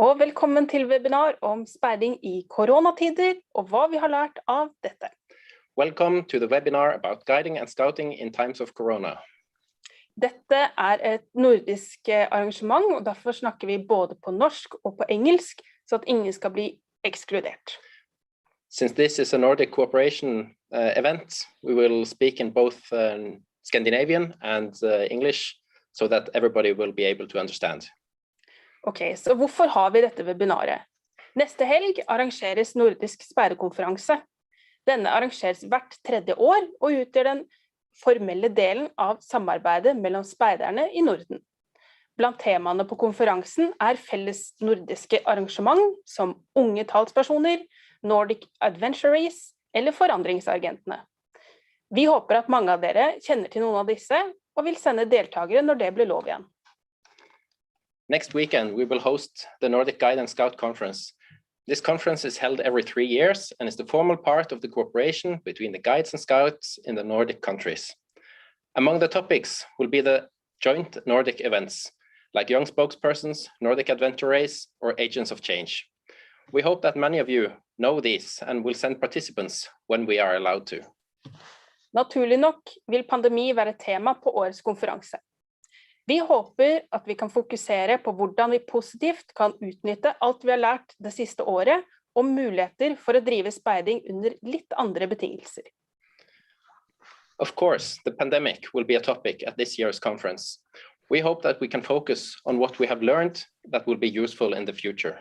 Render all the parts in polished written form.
Og velkommen til webinar om speiding i koronatider, og hva vi har lært av dette. Welcome to the webinar about guiding and scouting in times of corona. Dette et nordisk arrangement, og derfor snakker vi både på norsk og på engelsk, så at ingen skal bli ekskludert. Since this is a Nordic cooperation event, we will speak in both Scandinavian and English, so that everybody will be able to understand. Ok, så hvorfor har vi dette webinaret? Neste helg arrangeres Nordisk Speiderkonferanse. Denne arrangeres hvert tredje år og utgjør den formelle delen av samarbeidet mellom speiderne i Norden. Blant temaene på konferansen felles nordiske arrangement som unge talspersoner, Nordic Adventurees eller forandringsagentene. Vi håper at mange av dere kjenner til noen av disse og vil sende deltakere når det blir lov igjen. Next weekend, we will host the Nordic Guide and Scout Conference. This conference is held every 3 years and is the formal part of the cooperation between the guides and scouts in the Nordic countries. Among the topics will be the joint Nordic events, like Young Spokespersons, Nordic Adventurees, or Agents of Change. We hope that many of you know these and will send participants when we are allowed to. Naturlig nok vil pandemi være tema på årets konferanse. Vi håper at vi kan fokusere på hvordan vi positivt kan utnytte alt vi har lært det siste året, og muligheter for å drive speiding under litt andre betingelser. Of course, the pandemic will be a topic at this year's conference. We hope that we can focus on what we have learned that will be useful in the future.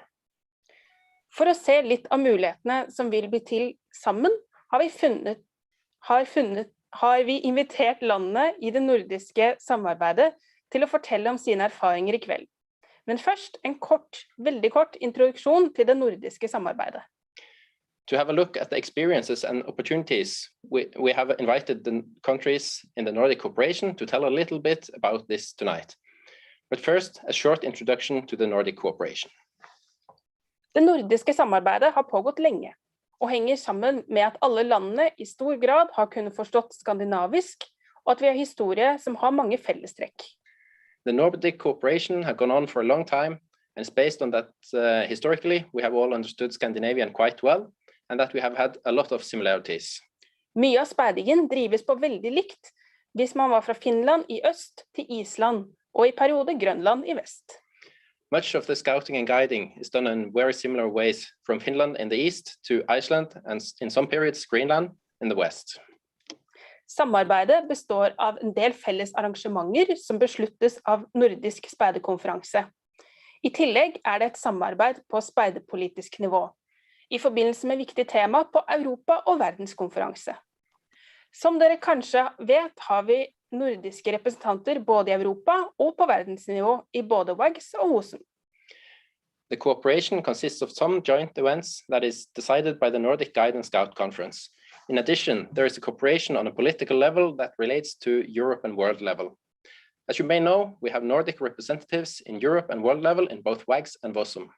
For å se litt av mulighetene som vil bli til sammen, har vi invitert landene i det nordiske samarbeidet til å fortelle om sine erfaringer i kveld. Men først en veldig kort introduksjon til det nordiske samarbeidet. To have a look at the experiences and opportunities, we have invited the countries in the Nordic cooperation to tell a little bit about this tonight. But first, a short introduction to the Nordic cooperation. Det nordiske samarbeidet har pågått lenge, og henger sammen med at alle landene i stor grad har kunnet forstått skandinavisk, og at vi har historie som har mange fellestrekk. The Nordic cooperation has gone on for a long time, and it's based on that historically we have all understood Scandinavian quite well, and that we have had a lot of similarities. Mye av speidingen drives på veldig likt, hvis man var fra Finland i øst til Island, og i periode Grønland i vest. Much of the scouting and guiding is done in very similar ways from Finland in the east to Iceland, and in some periods Greenland in the west. Samarbeidet består av en del felles arrangementer som besluttes av Nordisk Speiderkonferanse. I tillegg det et samarbeid på speiderpolitisk nivå, i forbindelse med viktige tema på Europa- og verdenskonferanse. Som dere kanskje vet, har vi nordiske representanter både i Europa og på verdensnivå i både WAGS og WOSM. The cooperation consists of some joint events that is decided by the Nordic Guide and Scout Conference. In addition, there is a cooperation on a political level that relates to Europe and world level. As you may know, we have Nordic representatives in Europe and world level in both WAGS and WOSM.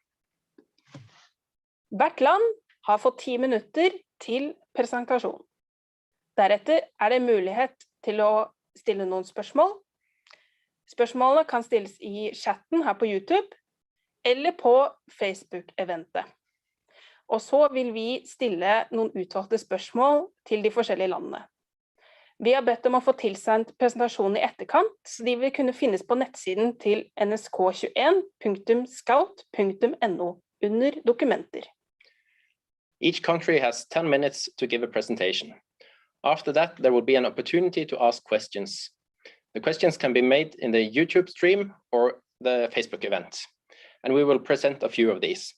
Hvert land har fått 10 minutter til presentasjon. Deretter det mulighet til å stille noen spørsmål. Spørsmålene kan stilles i chatten her på YouTube, eller på Facebook-eventet. Og så vil vi stille noen utvalgte spørsmål til de forskjellige landene. Vi har bedt om å få tilsendt presentasjonen i etterkant, så de vil kunne finnes på nettsiden til nsk21.scout.no under dokumenter. Each country has 10 minutes to give a presentation. After that, there will be an opportunity to ask questions. The questions can be made in the YouTube stream or the Facebook event, and we will present a few of these.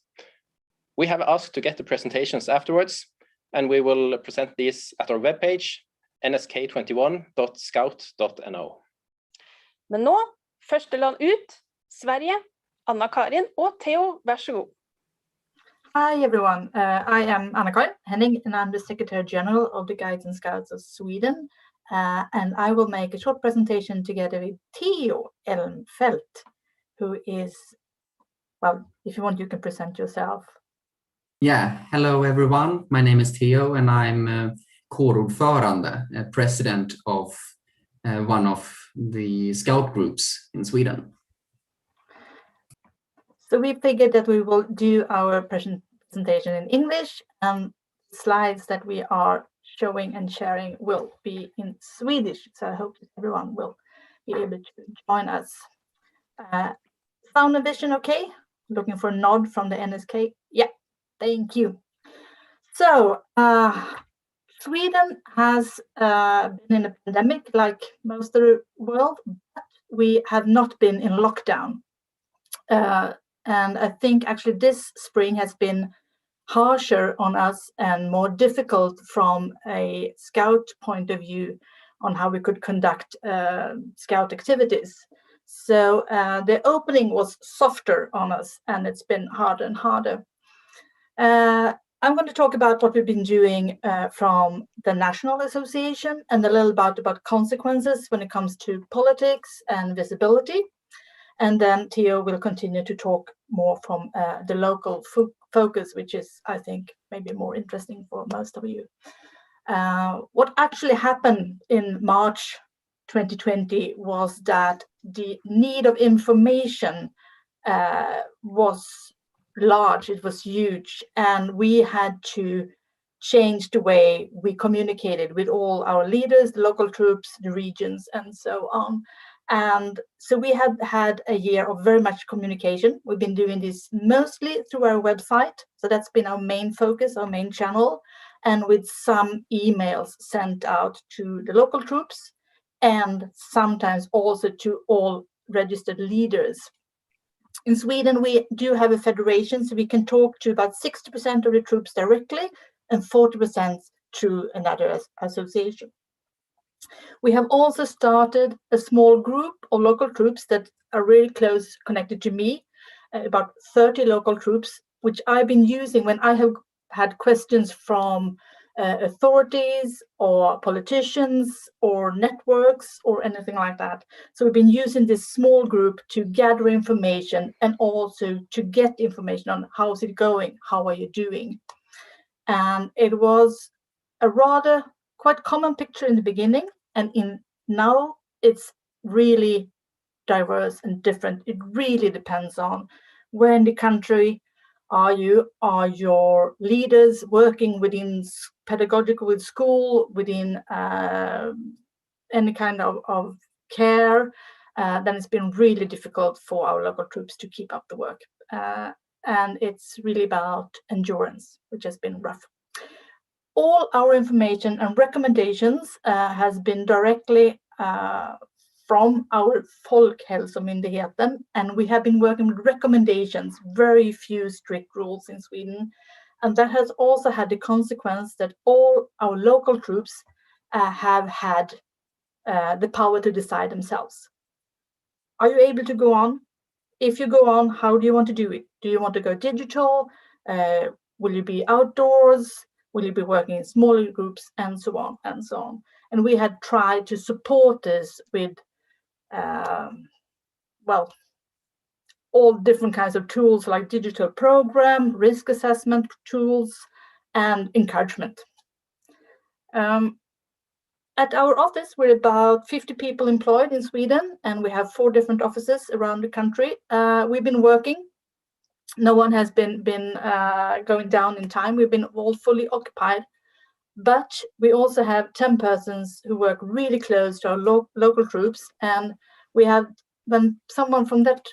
We have asked to get the presentations afterwards, and we will present these at our webpage, nsk21.scout.no. Men nå, første land ut, Sverige, Anna-Karin og Theo, vær så god. Hi everyone, I am Anna-Karin Henning and I'm the Secretary General of the Guides and Scouts of Sweden, and I will make a short presentation together with Theo Elmfelt, who is, well, if you want you can present yourself. Yeah, hello everyone. My name is Theo and I'm kårordförande, president of one of the scout groups in Sweden. So we figured that we will do our presentation in English, and slides that we are showing and sharing will be in Swedish. So I hope that everyone will be able to join us. Sound and vision okay? Looking for a nod from the NSK. Yeah, thank you. So Sweden has been in a pandemic like most of the world, but we have not been in lockdown. And I think actually this spring has been harsher on us and more difficult from a Scout point of view on how we could conduct Scout activities. So the opening was softer on us, and it's been harder and harder. I'm going to talk about what we've been doing from the National Association and a little about consequences when it comes to politics and visibility. And then Theo will continue to talk more from the local focus, which is, I think, maybe more interesting for most of you. What actually happened in March 2020 was that the need of information was large, it was huge, and we had to change the way we communicated with all our leaders, the local troops, the regions, and so on. And so we have had a year of very much communication. We've been doing this mostly through our website. So that's been our main focus, our main channel, and with some emails sent out to the local troops and sometimes also to all registered leaders. In Sweden, we do have a federation, so we can talk to about 60% of the troops directly and 40% through another association. We have also started a small group of local troops that are really close connected to me, about 30 local troops, which I've been using when I have had questions from authorities or politicians or networks or anything like that. So we've been using this small group to gather information and also to get information on how's it going, how are you doing. And it was a rather quite common picture in the beginning, and now it's really diverse and different. It really depends on where in the country are you. Are your leaders working within pedagogical with school, within any kind of care? Then it's been really difficult for our local troops to keep up the work. And it's really about endurance, which has been rough. All our information and recommendations has been directly from our Folkhälsomyndigheten, and we have been working with recommendations, very few strict rules in Sweden. And that has also had the consequence that all our local troops have had the power to decide themselves. Are you able to go on? If you go on, how do you want to do it? Do you want to go digital? Will you be outdoors? Will you be working in smaller groups, and so on and so on? And we had tried to support this with, all different kinds of tools like digital program, risk assessment tools, and encouragement. At our office, we're about 50 people employed in Sweden, and we have 4 different offices around the country. We've been working. No one has been going down in time. We've been all fully occupied, but we also have 10 persons who work really close to our local troops. And we have, when someone from that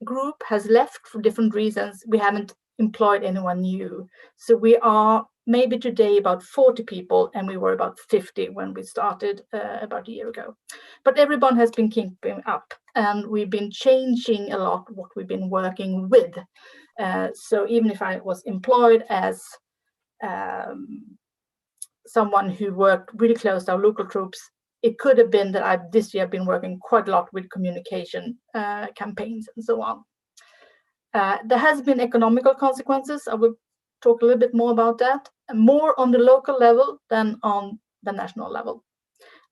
group has left for different reasons, we haven't employed anyone new. So we are maybe today about 40 people, and we were about 50 when we started about a year ago. But everyone has been keeping up, and we've been changing a lot what we've been working with. So even if I was employed as someone who worked really close to our local troops, it could have been that I've this year been working quite a lot with communication campaigns and so on. There has been economical consequences. I will talk a little bit more about that, more on the local level than on the national level.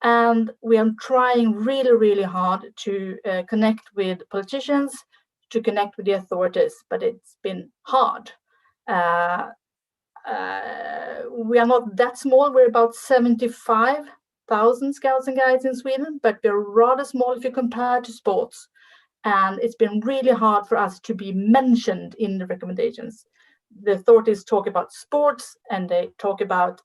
And we are trying really, really hard to connect with politicians, to connect with the authorities, but it's been hard. We are not that small. We're about 75,000 scouts and guides in Sweden, but we're rather small if you compare to sports. And it's been really hard for us to be mentioned in the recommendations. The authorities talk about sports, and they talk about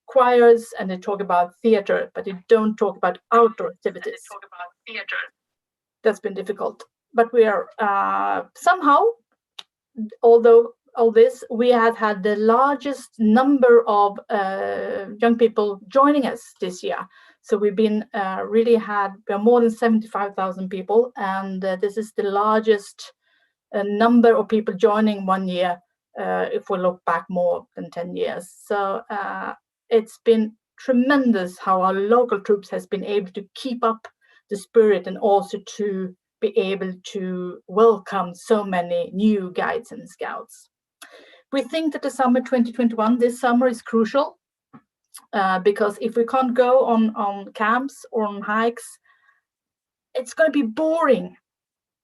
choirs, and they talk about theater, but they don't talk about outdoor activities. That's been difficult. But we are somehow, although all this, we have had the largest number of young people joining us this year. So we've been we are more than 75,000 people, and this is the largest number of people joining one year if we look back more than 10 years. So it's been tremendous how our local troops has been able to keep up the spirit and also to be able to welcome so many new guides and scouts. We think that the summer 2021, this summer, is crucial because if we can't go on camps or on hikes, it's going to be boring.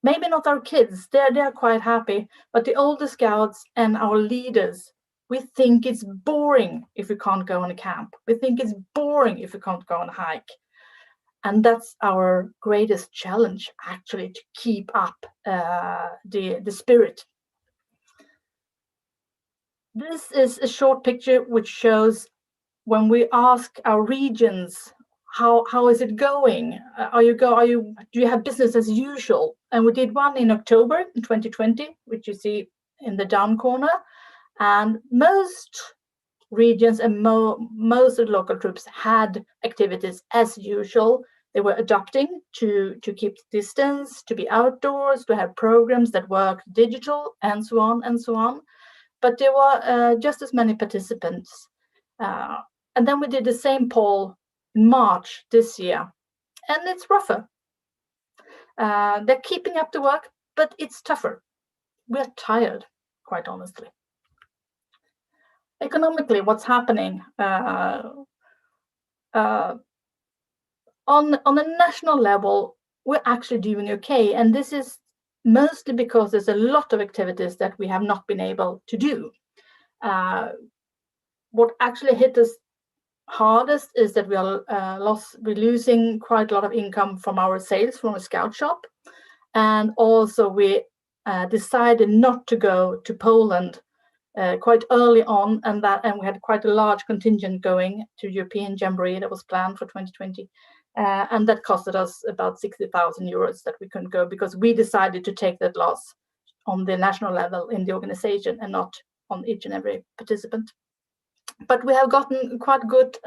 Maybe not our kids, they're quite happy, but the older scouts and our leaders, we think it's boring if we can't go on a camp. We think it's boring if we can't go on a hike. And that's our greatest challenge, actually, to keep up the spirit. This is a short picture which shows when we ask our regions, how is it going? Do you have business as usual? And we did one in October in 2020, which you see in the down corner. And most regions and most of the local troops had activities as usual. They were adapting to keep distance, to be outdoors, to have programs that worked digital, and so on and so on. But there were just as many participants. And then we did the same poll in March this year, and it's rougher. They're keeping up the work, but it's tougher. We're tired, quite honestly. Economically, what's happening? On a national level, we're actually doing okay. And this is mostly because there's a lot of activities that we have not been able to do. What actually hit us hardest is that we're losing quite a lot of income from our sales from a scout shop. And also we decided not to go to Poland quite early on, and we had quite a large contingent going to European Jamboree that was planned for 2020. And that costed us about 60,000 euros that we couldn't go because we decided to take that loss on the national level in the organization and not on each and every participant. But we have gotten quite good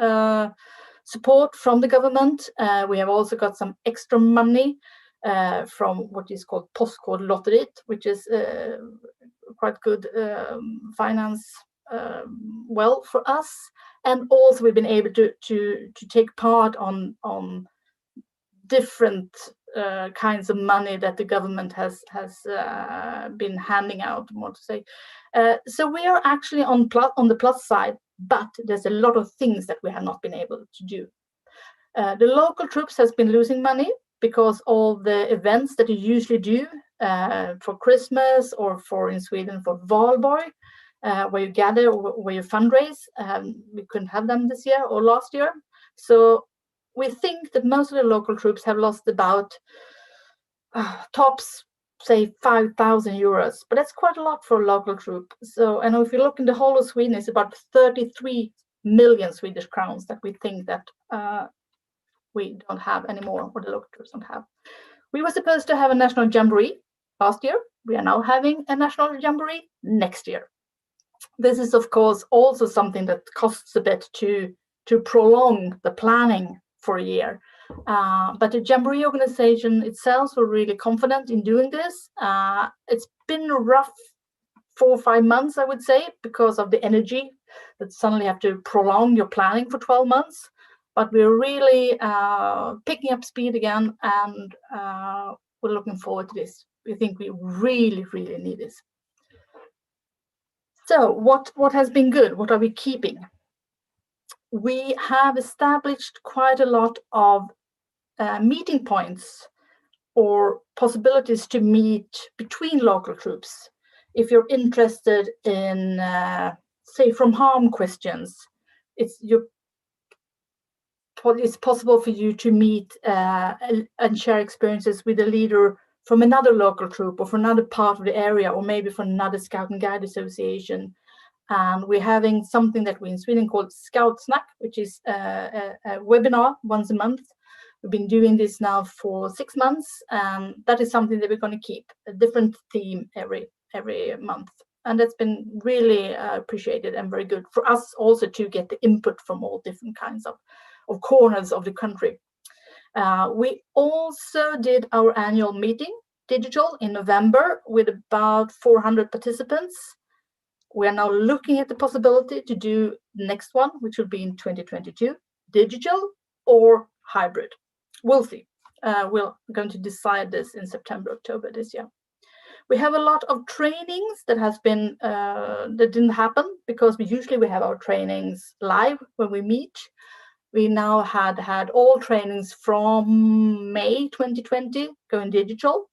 support from the government. We have also got some extra money from what is called Postkodlotteriet, which is quite good finance well for us. And also we've been able to take part on different kinds of money that the government has been handing out, more to say. So we are actually on the plus side, but there's a lot of things that we have not been able to do. The local troops has been losing money because all the events that you usually do for Christmas or in Sweden for Valborg, where you gather or where you fundraise, we couldn't have them this year or last year. So we think that most of the local troops have lost about tops, say 5,000 euros, but that's quite a lot for a local troop. So, and if you look in the whole of Sweden, it's about 33 million Swedish crowns that we think that we don't have anymore, or the local troops don't have. We were supposed to have a national jamboree last year. We are now having a national jamboree next year. This is, of course, also something that costs a bit to prolong the planning for a year. But the Jamboree organization itself were really confident in doing this. It's been a rough 4 or 5 months, I would say, because of the energy that suddenly have to prolong your planning for 12 months. But we're really picking up speed again, and we're looking forward to this. We think we really, really need this. So what has been good? What are we keeping? We have established quite a lot of meeting points or possibilities to meet between local troops. If you're interested in, say, from harm questions, it's possible for you to meet and share experiences with a leader from another local troop or from another part of the area, or maybe from another Scout and Guide association. And we're having something that we in Sweden call Scout Snack, which is a webinar once a month. We've been doing this now for 6 months, and that is something that we're going to keep, a different theme every month. And that's been really appreciated and very good for us also to get the input from all different kinds of corners of the country. We also did our annual meeting, digital, in November with about 400 participants. We are now looking at the possibility to do the next one, which will be in 2022, digital or hybrid. We'll see. We're going to decide this in September, October this year. We have a lot of trainings that has been that didn't happen because we usually have our trainings live when we meet. We now had all trainings from May 2020 going digital.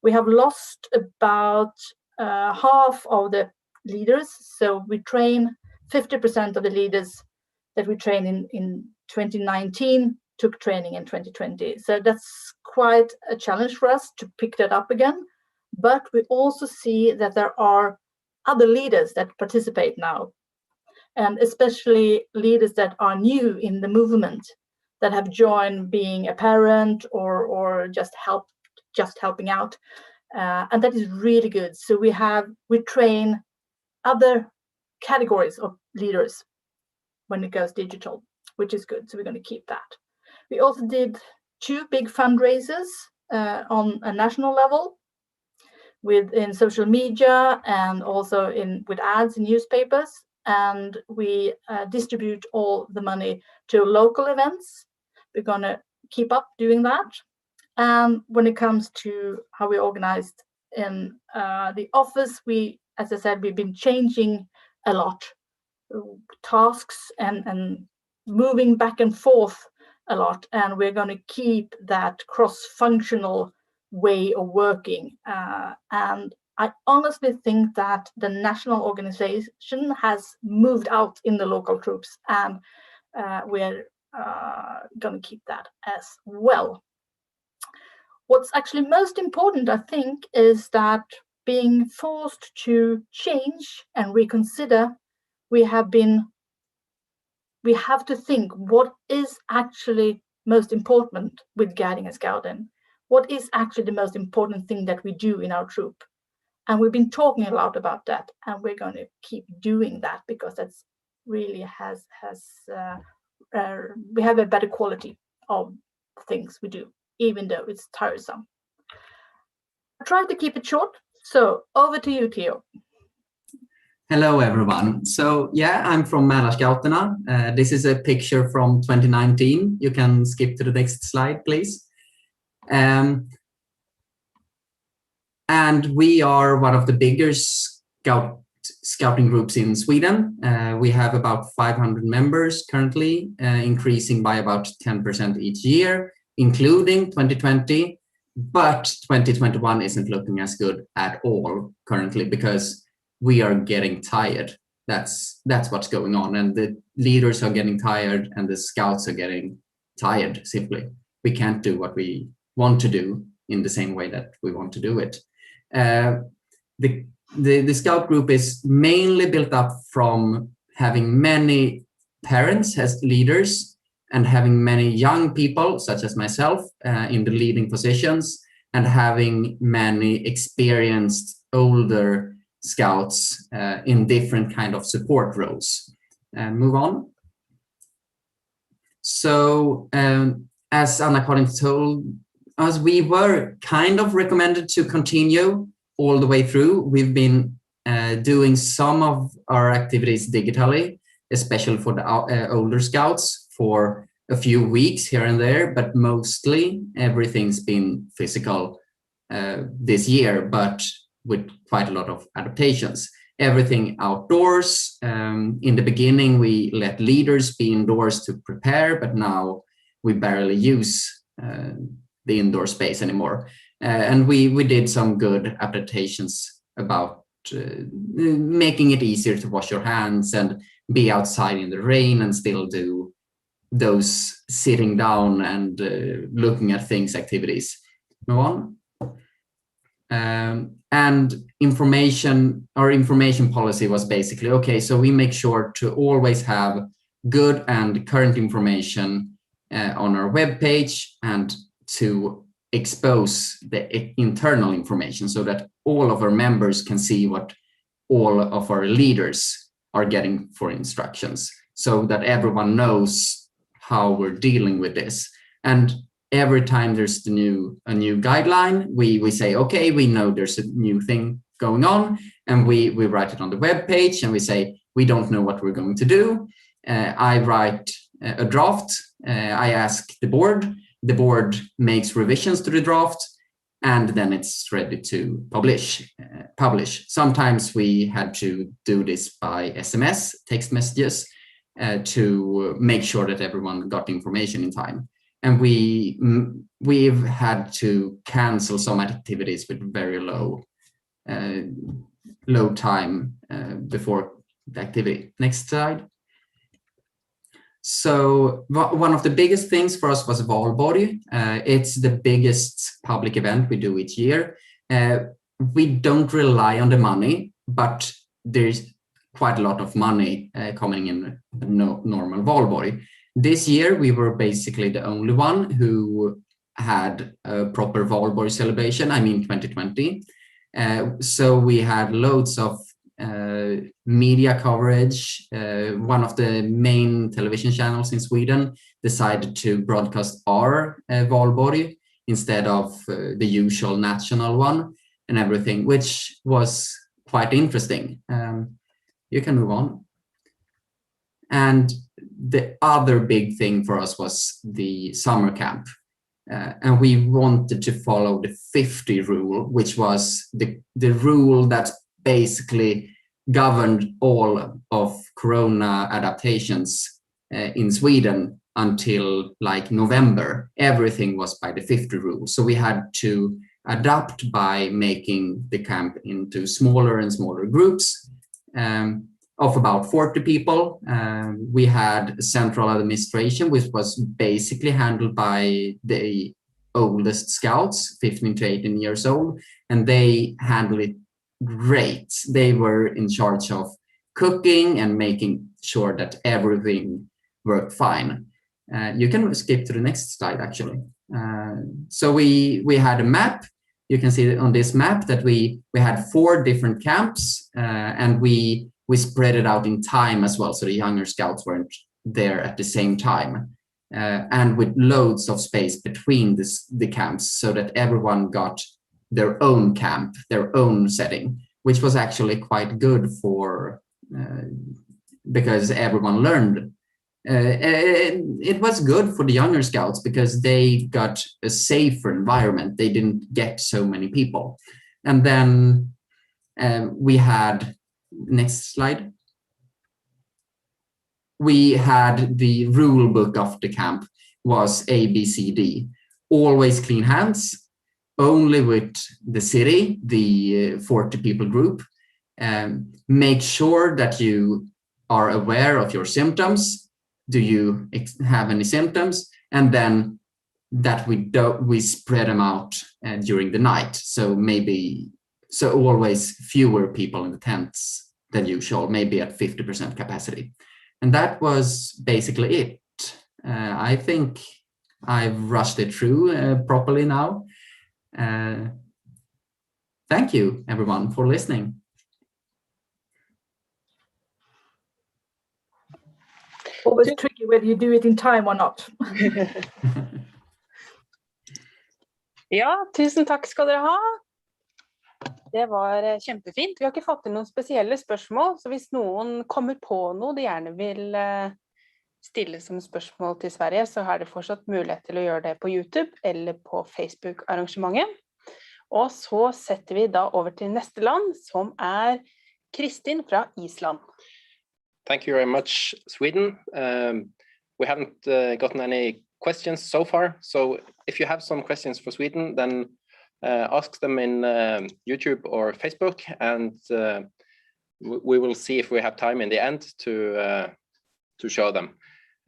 We have lost about half of the leaders, so we train 50% of the leaders that we train in 2019 took training in 2020. So that's quite a challenge for us to pick that up again. But we also see that there are other leaders that participate now, and especially leaders that are new in the movement, that have joined being a parent or just helping out, and that is really good. So we train other categories of leaders when it goes digital, which is good. So we're going to keep that. We also did 2 big fundraisers on a national level in social media and also with ads in newspapers. And we distribute all the money to local events. We're going to keep up doing that. And when it comes to how we organized in the office, as I said, we've been changing a lot, tasks and moving back and forth a lot. And we're going to keep that cross-functional way of working. And I honestly think that the national organization has moved out in the local troops, and we're going to keep that as well. What's actually most important, I think, is that being forced to change and reconsider, we have to think what is actually most important with guiding and scouting. What is actually the most important thing that we do in our troop? And we've been talking a lot about that, and we're going to keep doing that because that's really we have a better quality of things we do, even though it's tiresome. I tried to keep it short, so over to you, Theo. Hello, everyone. So yeah, I'm from Mälarscouterna. This is a picture from 2019. You can skip to the next slide, please. And we are one of the bigger scouting groups in Sweden. We have about 500 members currently, increasing by about 10% each year, including 2020. But 2021 isn't looking as good at all currently because we are getting tired. That's what's going on. And the leaders are getting tired and the scouts are getting tired, simply. We can't do what we want to do in the same way that we want to do it. The scout group is mainly built up from having many parents as leaders and having many young people, such as myself, in the leading positions, and having many experienced older scouts in different kind of support roles. Move on. So as Anna-Karin told us, we were kind of recommended to continue all the way through. We've been doing some of our activities digitally, especially for the older scouts, for a few weeks here and there, but mostly everything's been physical this year, but with quite a lot of adaptations. Everything outdoors. In the beginning, we let leaders be indoors to prepare, but now we barely use the indoor space anymore. And we did some good adaptations about making it easier to wash your hands and be outside in the rain and still do those sitting down and looking at things activities. Move on. And our information policy was basically, okay, so we make sure to always have good and current information on our web page, and to expose the internal information so that all of our members can see what all of our leaders are getting for instructions, so that everyone knows how we're dealing with this. And every time there's a new guideline, we say, okay, we know there's a new thing going on, and we write it on the web page, and we say, we don't know what we're going to do. I write a draft, I ask the board makes revisions to the draft, and then it's ready to publish. Sometimes we had to do this by SMS, text messages, to make sure that everyone got information in time. And we've had to cancel some activities with very low time before the activity. Next slide. So one of the biggest things for us was Valborg. It's the biggest public event we do each year. We don't rely on the money, but there's quite a lot of money coming in normal Valborg. This year, we were basically the only one who had a proper Valborg celebration, 2020. So we had loads of media coverage. One of the main television channels in Sweden decided to broadcast our Valborg instead of the usual national one and everything, which was quite interesting. You can move on. And the other big thing for us was the summer camp. And we wanted to follow the 50 rule, which was the rule that basically governed all of Corona adaptations in Sweden until like November. Everything was by the 50 rule. So we had to adapt by making the camp into smaller and smaller groups of about 40 people. We had central administration, which was basically handled by the oldest scouts, 15 to 18 years old, and they handled it great. They were in charge of cooking and making sure that everything worked fine. You can skip to the next slide, actually. So we had a map. You can see on this map that we had 4 different camps, and we spread it out in time as well, so the younger scouts weren't there at the same time, and with loads of space between the camps, so that everyone got their own camp, their own setting, which was actually quite good for because everyone learned. It was good for the younger scouts because they got a safer environment. They didn't get so many people. And then we had, next slide. We had the rule book of the camp was ABCD. Always clean hands, only with the city, the 40 people group. Make sure that you are aware of your symptoms. Do you have any symptoms? And then that we spread them out during the night. So always fewer people in the tents than usual, maybe at 50% capacity. And that was basically it. I think I've rushed it through properly now. Thank you, everyone, for listening. Always tricky whether you do it in time or not. Ja, tusen takk skal dere ha. Det var kjempefint. Vi har ikke fått til noen spesielle spørsmål, så hvis noen kommer på noe de gjerne vil stille som spørsmål til Sverige, så har det fortsatt mulighet til å gjøre det på YouTube eller på Facebook-arrangementet. Og så setter vi da over til neste land, som Kristin fra Island. Thank you very much, Sweden. We haven't gotten any questions so far, so if you have some questions for Sweden, then ask them in YouTube or Facebook, and we will see if we have time in the end to show them.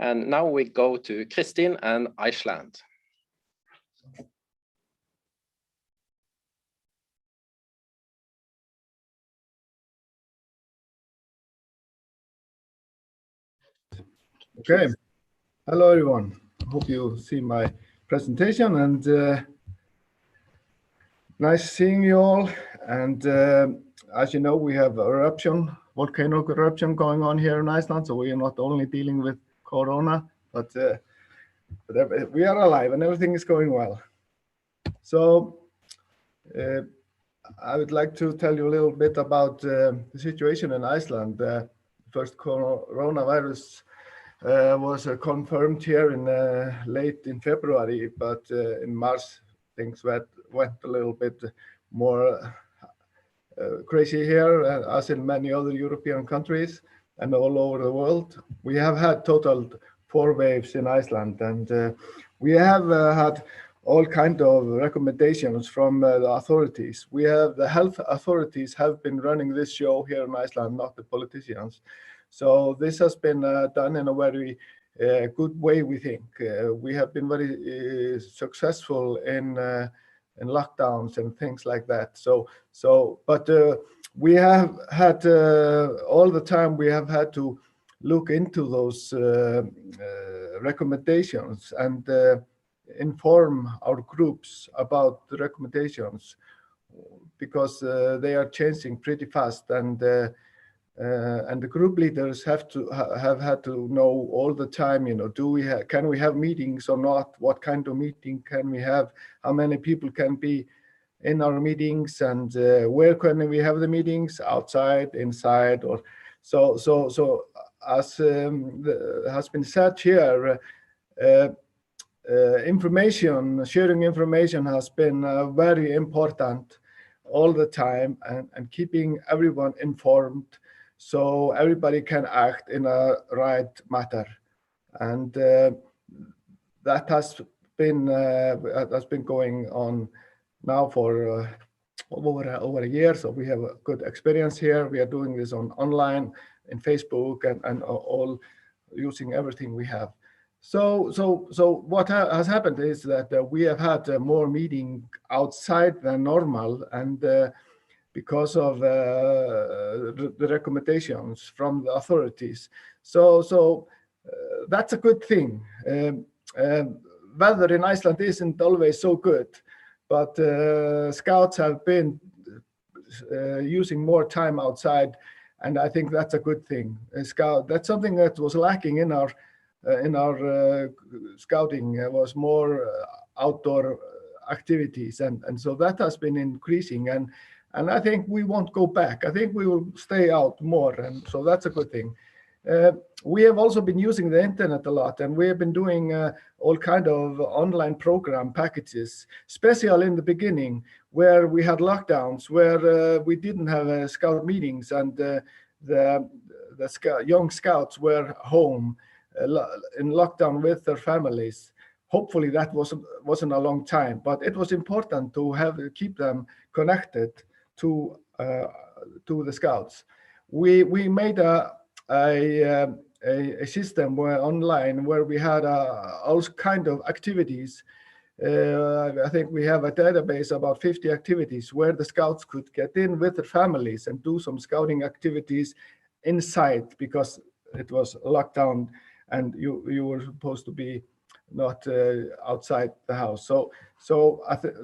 And now we go to Kristin and Iceland. Okay, hello everyone. Hope you see my presentation, and nice seeing you all. And as you know, we have volcano eruption going on here in Iceland, so we are not only dealing with Corona, but we are alive and everything is going well. So I would like to tell you a little bit about the situation in Iceland. First coronavirus was confirmed here in late in February, but in March things went a little bit more crazy here, as in many other European countries and all over the world. We have had total 4 waves in Iceland, and we have had all kind of recommendations from the authorities. The health authorities have been running this show here in Iceland, not the politicians. So this has been done in a very good way, we think. We have been very successful in lockdowns and things like that. But we have had all the time, we have had to look into those recommendations and inform our groups about the recommendations, because they are changing pretty fast, and the group leaders have had to know all the time, can we have meetings or not? What kind of meeting can we have? How many people can be in our meetings, and where can we have the meetings? Outside, inside, or so as has been said here, sharing information has been very important all the time, and keeping everyone informed so everybody can act in a right matter. And that has been going on now for over a year, so we have a good experience here. We are doing this online in Facebook and all using everything we have. So what has happened is that we have had more meeting outside than normal, and because of the recommendations from the authorities. So that's a good thing. Weather in Iceland isn't always so good, but scouts have been using more time outside, and I think that's a good thing. That's something that was lacking in our scouting, was more outdoor activities, and so that has been increasing, and I think we won't go back. I think we will stay out more, and so that's a good thing. We have also been using the internet a lot, and we have been doing all kind of online program packages, especially in the beginning where we had lockdowns, where we didn't have scout meetings, and the young scouts were home in lockdown with their families. Hopefully that wasn't a long time, but it was important to keep them connected to the scouts. We made a system online where we had all kind of activities. I think we have a database about 50 activities where the scouts could get in with their families and do some scouting activities inside, because it was lockdown and you were supposed to be not outside the house. So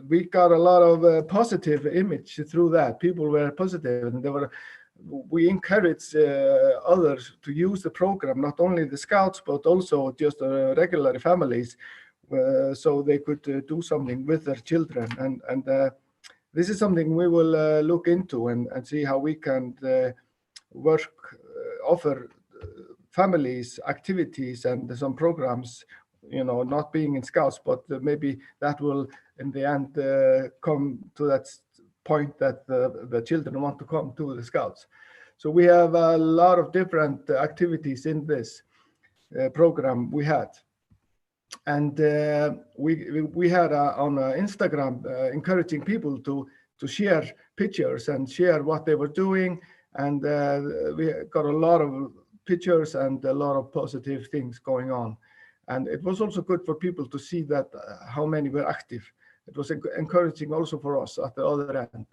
we got a lot of positive image through that. People were positive, and we encourage others to use the program, not only the scouts, but also just regular families, so they could do something with their children. And this is something we will look into and see how we can offer families activities and some programs, not being in scouts, but maybe that will in the end come to that point that the children want to come to the scouts. So we have a lot of different activities in this program we had. And we had on Instagram encouraging people to share pictures and share what they were doing, and we got a lot of pictures and a lot of positive things going on. And it was also good for people to see that how many were active. It was encouraging also for us at the other end.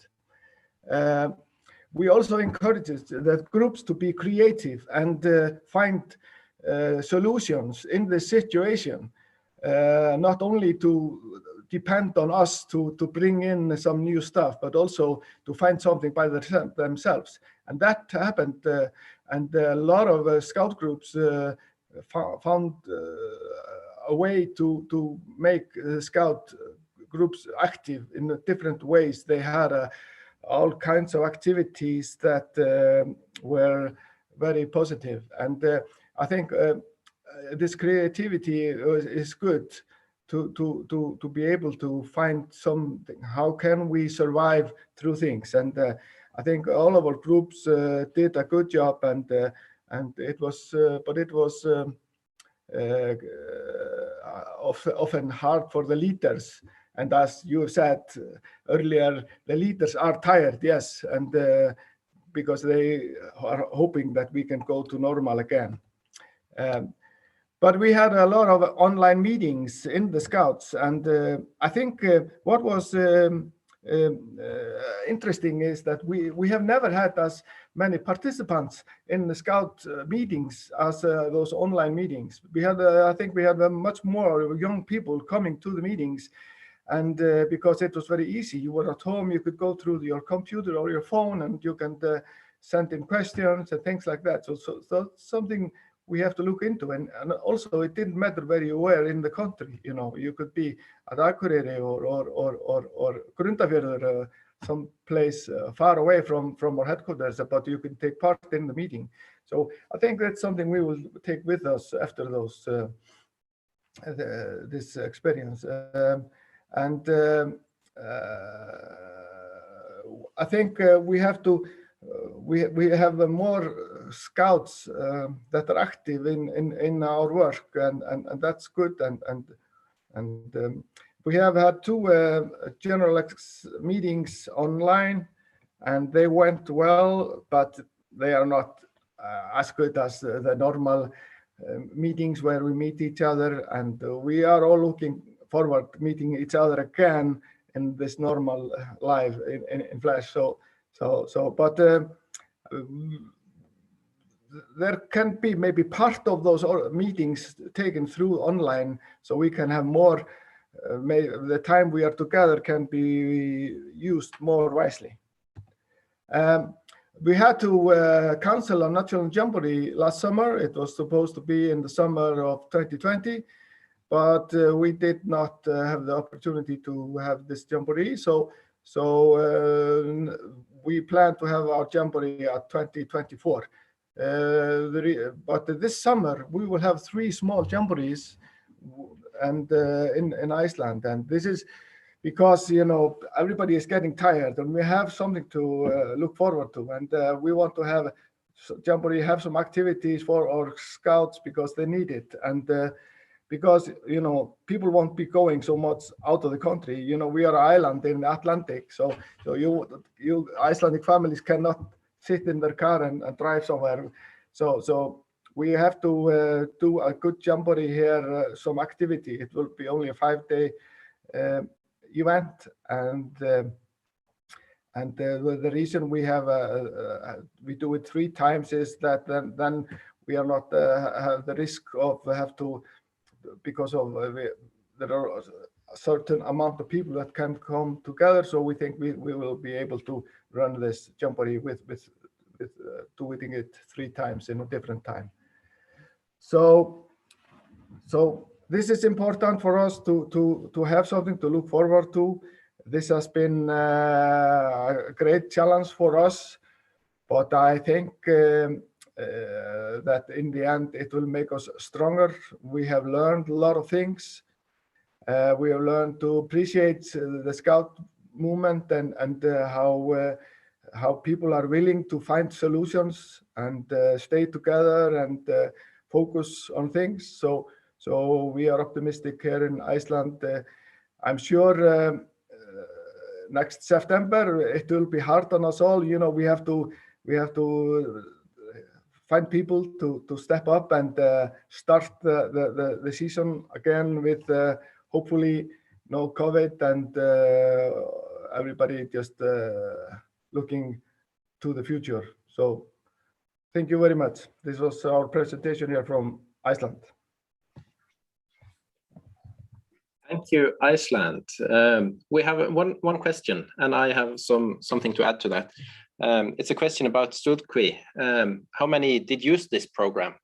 We also encouraged the groups to be creative and find solutions in this situation, not only to depend on us to bring in some new stuff, but also to find something by themselves. And that happened, and a lot of scout groups found a way to make scout groups active in different ways. They had all kinds of activities that were very positive. And I think this creativity is good to be able to find something. How can we survive through things? And I think all of our groups did a good job, and it was, but it was often hard for the leaders. And as you said earlier, the leaders are tired, yes, and because they are hoping that we can go to normal again. But we had a lot of online meetings in the Scouts, and I think what was interesting is that we have never had as many participants in the Scout meetings as those online meetings. We had, I think we had much more young people coming to the meetings, and because it was very easy. You were at home, you could go through your computer or your phone, and you can send in questions and things like that. So something we have to look into, and also it didn't matter where you were in the country. You know, you could be at Akureyri or Grundarfjörður, some place far away from our headquarters, but you can take part in the meeting. So I think that's something we will take with us after those this experience. And I think we have to. We have more scouts that are active in our work, and that's good. And we have had 2 general meetings online, and they went well, but they are not as good as the normal meetings where we meet each other, and we are all looking forward to meeting each other again in this normal live in flash. But there can be maybe part of those meetings taken through online, so we can have more, the time we are together can be used more wisely. We had to cancel a national jamboree last summer. It was supposed to be in the summer of 2020, but we did not have the opportunity to have this jamboree. So we plan to have our jamboree at 2024. But this summer we will have 3 small jamborees, and in Iceland, and this is because, you know, everybody is getting tired, and we have something to look forward to, and we want to have jamboree, have some activities for our scouts because they need it, and because, you know, people won't be going so much out of the country. You know, we are an island in the Atlantic, so you Icelandic families cannot sit in their car and drive somewhere. So we have to do a good jamboree here, some activity. It will be only a 5-day event, and the reason we have we do it 3 times is that then we are not have the risk of have to, because of there are a certain amount of people that can come together. So we think we will be able to run this jamboree with doing it 3 times in a different time. So this is important for us to have something to look forward to. This has been a great challenge for us, but I think that in the end it will make us stronger. We have learned a lot of things. We have learned to appreciate the Scout movement and how people are willing to find solutions and stay together and focus on things. So we are optimistic here in Iceland. I'm sure next September it will be hard on us all. You know, we have to find people to step up and start the season again with hopefully no COVID and everybody just looking to the future. So thank you very much. This was our presentation here from Iceland. Thank you, Iceland. We have one question, and I have something to add to that. It's a question about Sturkvi. How many did use this program?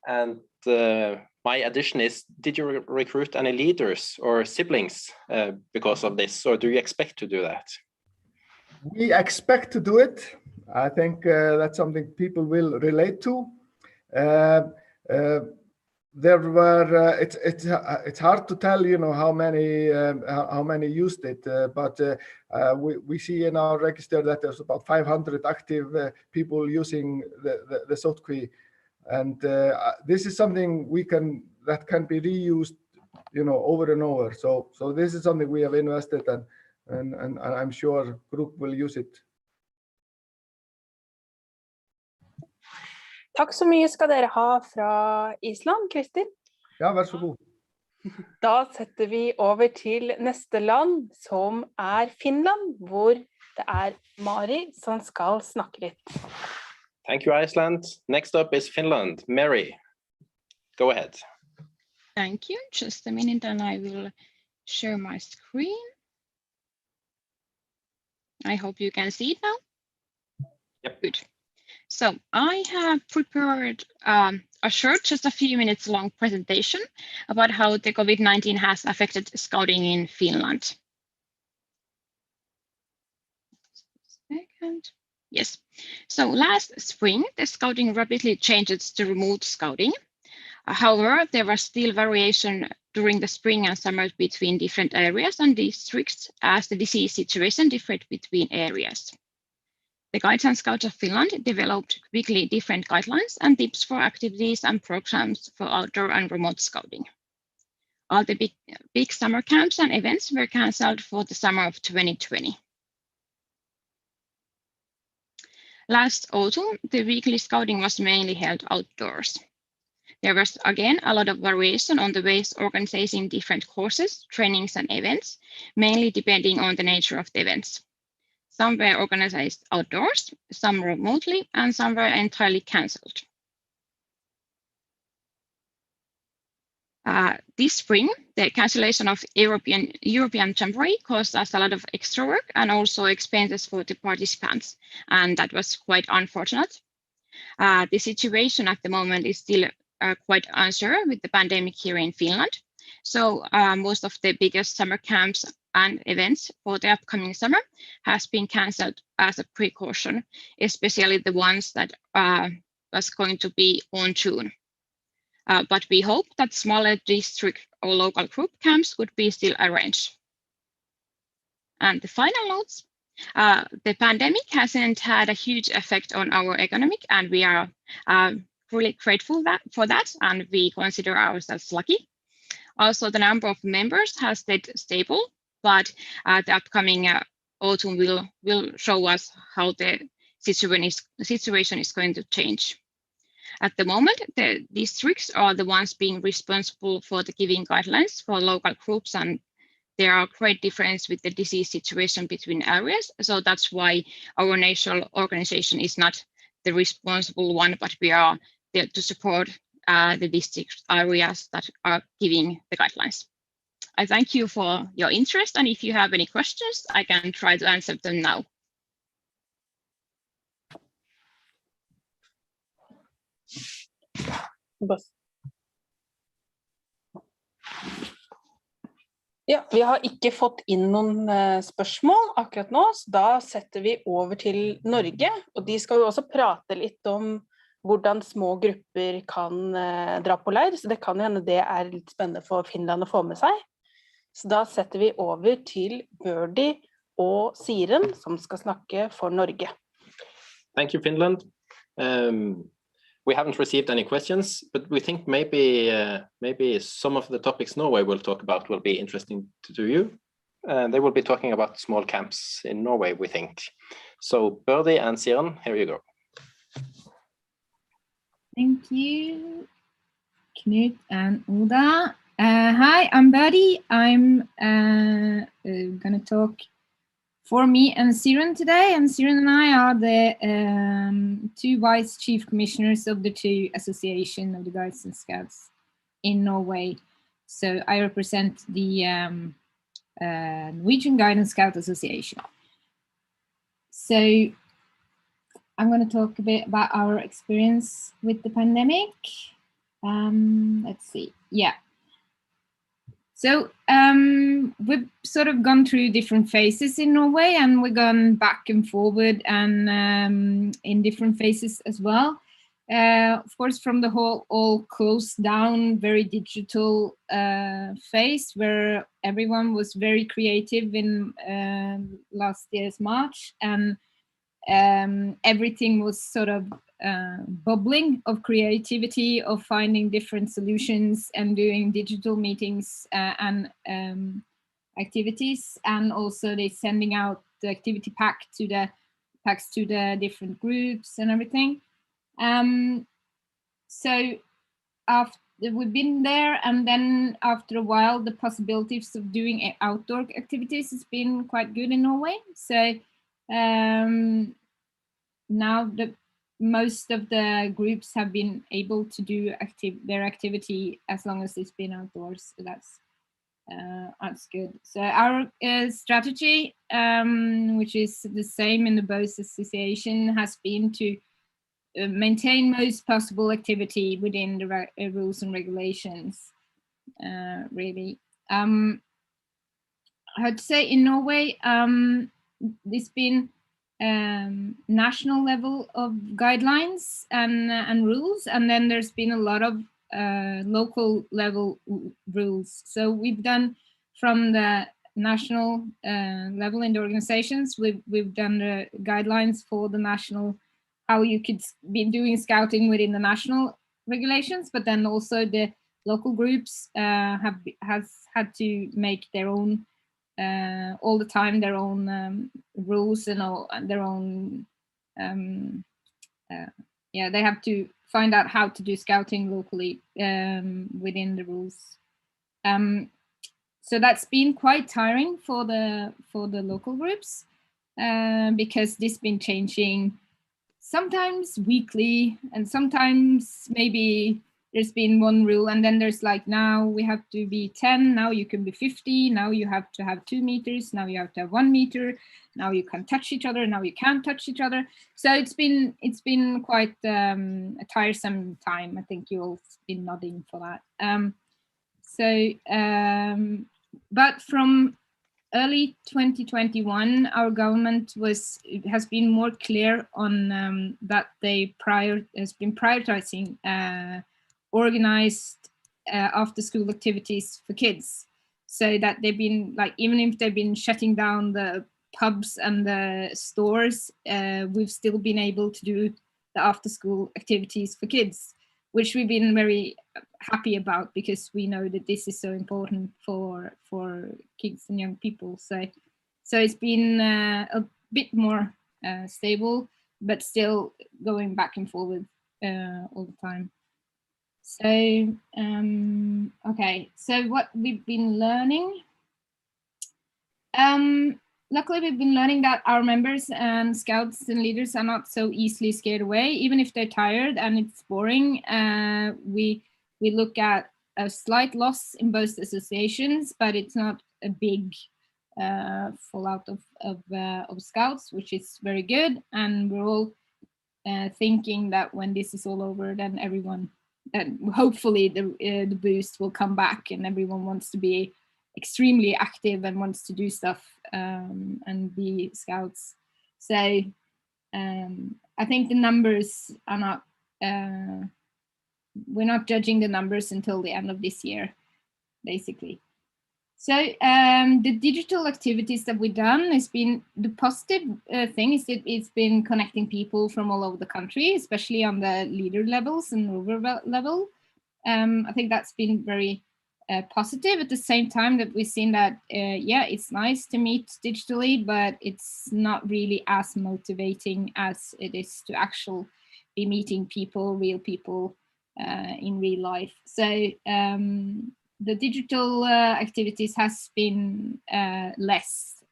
And my addition is, did you recruit any leaders or siblings because of this, or do you expect to do that? We expect to do it. I think that's something people will relate to. There were it's hard to tell, you know, how many used it, but we see in our register that there's about 500 active people using the Sturkvi, and this is something that can be reused, you know, over and over. So this is something we have invested in, and I'm sure group will use it. Takk så mye skal dere ha fra Island, Kristin. Ja, vær så god. Da setter vi over til neste land, som Finland, hvor det Mari som skal snakke litt. Thank you, Iceland. Next up is Finland. Mary, go ahead. Thank you. Just a minute and I will share my screen. I hope you can see it now. Yep. Good. So I have prepared a short, just a few minutes long presentation about how the COVID-19 has affected scouting in Finland. Second. Yes. So last spring, the scouting rapidly changed to remote scouting. However, there was still variation during the spring and summer between different areas and districts as the disease situation differed between areas. The Guides and Scouts of Finland developed quickly different guidelines and tips for activities and programs for outdoor and remote scouting. All the big summer camps and events were cancelled for the summer of 2020. Last autumn, the weekly scouting was mainly held outdoors. There was again a lot of variation on the ways organizing different courses, trainings, and events, mainly depending on the nature of the events. Some were organized outdoors, some remotely, and some were entirely cancelled. This spring, the cancellation of European Jamboree caused us a lot of extra work and also expenses for the participants, and that was quite unfortunate. The situation at the moment is still quite unsure with the pandemic here in Finland. So most of the biggest summer camps and events for the upcoming summer has been cancelled as a precaution, especially the ones that was going to be on June. But we hope that smaller district or local group camps could be still arranged. And the final notes, the pandemic hasn't had a huge effect on our economic, and we are really grateful for that, and we consider ourselves lucky. Also, the number of members has stayed stable, but the upcoming autumn will show us how the situation is going to change. At the moment, the districts are the ones being responsible for the giving guidelines for local groups, and there are great difference with the disease situation between areas. So that's why our national organization is not the responsible one, but we are there to support the district areas that are giving the guidelines. I thank you for your interest, and if you have any questions, I can try to answer them now. Ja, vi har ikke fått inn noen spørsmål akkurat nå, så da setter vi over til Norge, og de skal jo også prate litt om hvordan små grupper kan dra på leir, så det kan hende det litt spennende for Finland å få med seg. Så da setter vi over til Birdie og Siren, som skal snakke for Norge. Thank you, Finland. We haven't received any questions, but we think maybe some of the topics Norway will talk about will be interesting to you. They will be talking about small camps in Norway, we think. So Birdie and Siren, here you go. Thank you, Knut and Oda. Hi, I'm Betty. I'm going to talk for me and Siren today. And Siren and I are the two vice chief commissioners of the two associations of the Guides and Scouts in Norway. So I represent the Norwegian Guide and Scout Association. So I'm going to talk a bit about our experience with the pandemic. Let's see. Yeah. So we've sort of gone through different phases in Norway, and we've gone back and forward and in different phases as well. Of course, from the whole all closed down, very digital phase where everyone was very creative in last year's March, and everything was sort of bubbling of creativity, of finding different solutions and doing digital meetings and activities, and also they sending out the activity packs to the different groups and everything. So after we've been there, and then after a while, the possibilities of doing outdoor activities has been quite good in Norway. So now most of the groups have been able to do their activity as long as it's been outdoors. So that's good. So our strategy, which is the same in the both association, has been to maintain most possible activity within the rules and regulations. Really, I'd say in Norway, there's been national level of guidelines and rules, and then there's been a lot of local level rules. So we've done from the national level in the organizations, we've done the guidelines for the national, how you could be doing scouting within the national regulations, but then also the local groups has had to make their own all the time, their own rules and all their own yeah, they have to find out how to do scouting locally within the rules. So that's been quite tiring for the local groups because this has been changing sometimes weekly, and sometimes maybe there's been one rule, and then there's like, now we have to be 10, now you can be 50, now you have to have 2 meters, now you have to have 1 meter, now you can touch each other, now you can't touch each other. So it's been quite a tiresome time. I think you all been nodding for that. But from early 2021, our government has been more clear on that has been prioritizing organized after-school activities for kids, so that they've been like, even if they've been shutting down the pubs and the stores, we've still been able to do the after-school activities for kids, which we've been very happy about, because we know that this is so important for kids and young people. So it's been a bit more stable, but still going back and forward all the time. So okay, so what we've been learning. Luckily, we've been learning that our members and scouts and leaders are not so easily scared away, even if they're tired and it's boring. We look at a slight loss in both associations, but it's not a big fallout of scouts, which is very good. And we're all thinking that when this is all over, then everyone, hopefully the boost will come back, and everyone wants to be extremely active and wants to do stuff and be scouts. So I think the numbers are not, we're not judging the numbers until the end of this year, basically. So the digital activities that we've done has been, the positive thing is that it's been connecting people from all over the country, especially on the leader levels and over level. I think that's been very positive. At the same time that we've seen that, yeah, it's nice to meet digitally, but it's not really as motivating as it is to actually be meeting people, real people in real life. So the digital activities has been less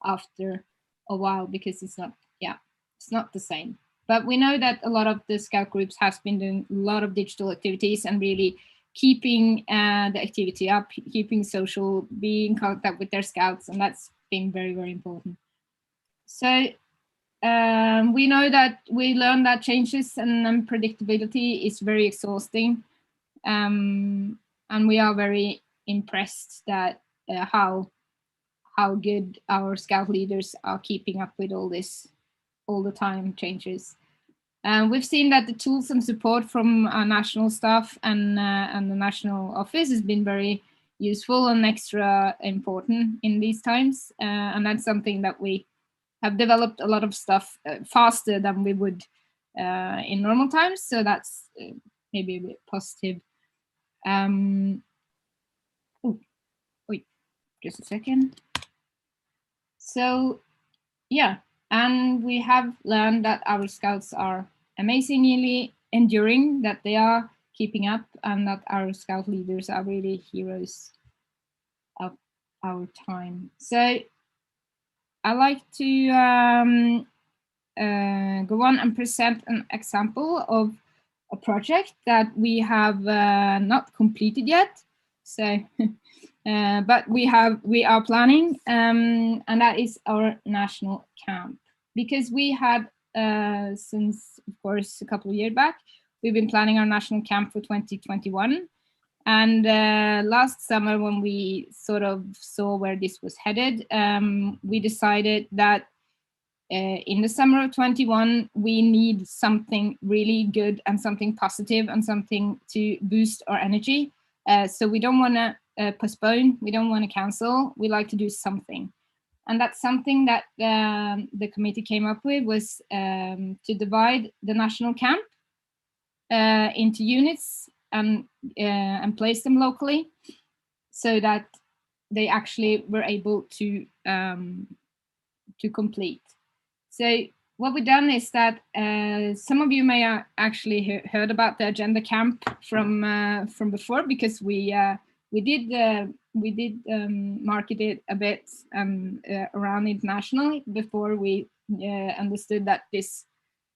after a while, because it's not the same. But we know that a lot of the scout groups has been doing a lot of digital activities and really keeping the activity up, keeping social, being in contact with their scouts, and that's been very, very important. So we know that we learned that changes and unpredictability is very exhausting, and we are very impressed that how good our scout leaders are keeping up with all this, all the time changes. We've seen that the tools and support from our national staff and the national office has been very useful and extra important in these times, and that's something that we have developed a lot of stuff faster than we would in normal times. So that's maybe a bit positive. Wait, just a second. So yeah, and we have learned that our scouts are amazingly enduring, that they are keeping up, and that our scout leaders are really heroes of our time. So I like to go on and present an example of a project that we have not completed yet. So, but we are planning, and that is our national camp. Because we had, since of course a couple of years back, we've been planning our national camp for 2021. And last summer, when we sort of saw where this was headed, we decided that in the summer of 21, we need something really good and something positive and something to boost our energy. So we don't want to postpone, we don't want to cancel, we like to do something. And that's something that the committee came up with, was to divide the national camp into units and place them locally, so that they actually were able to complete. So what we've done is that some of you may actually heard about the agenda camp from before, because we did market it a bit around internationally before we understood that this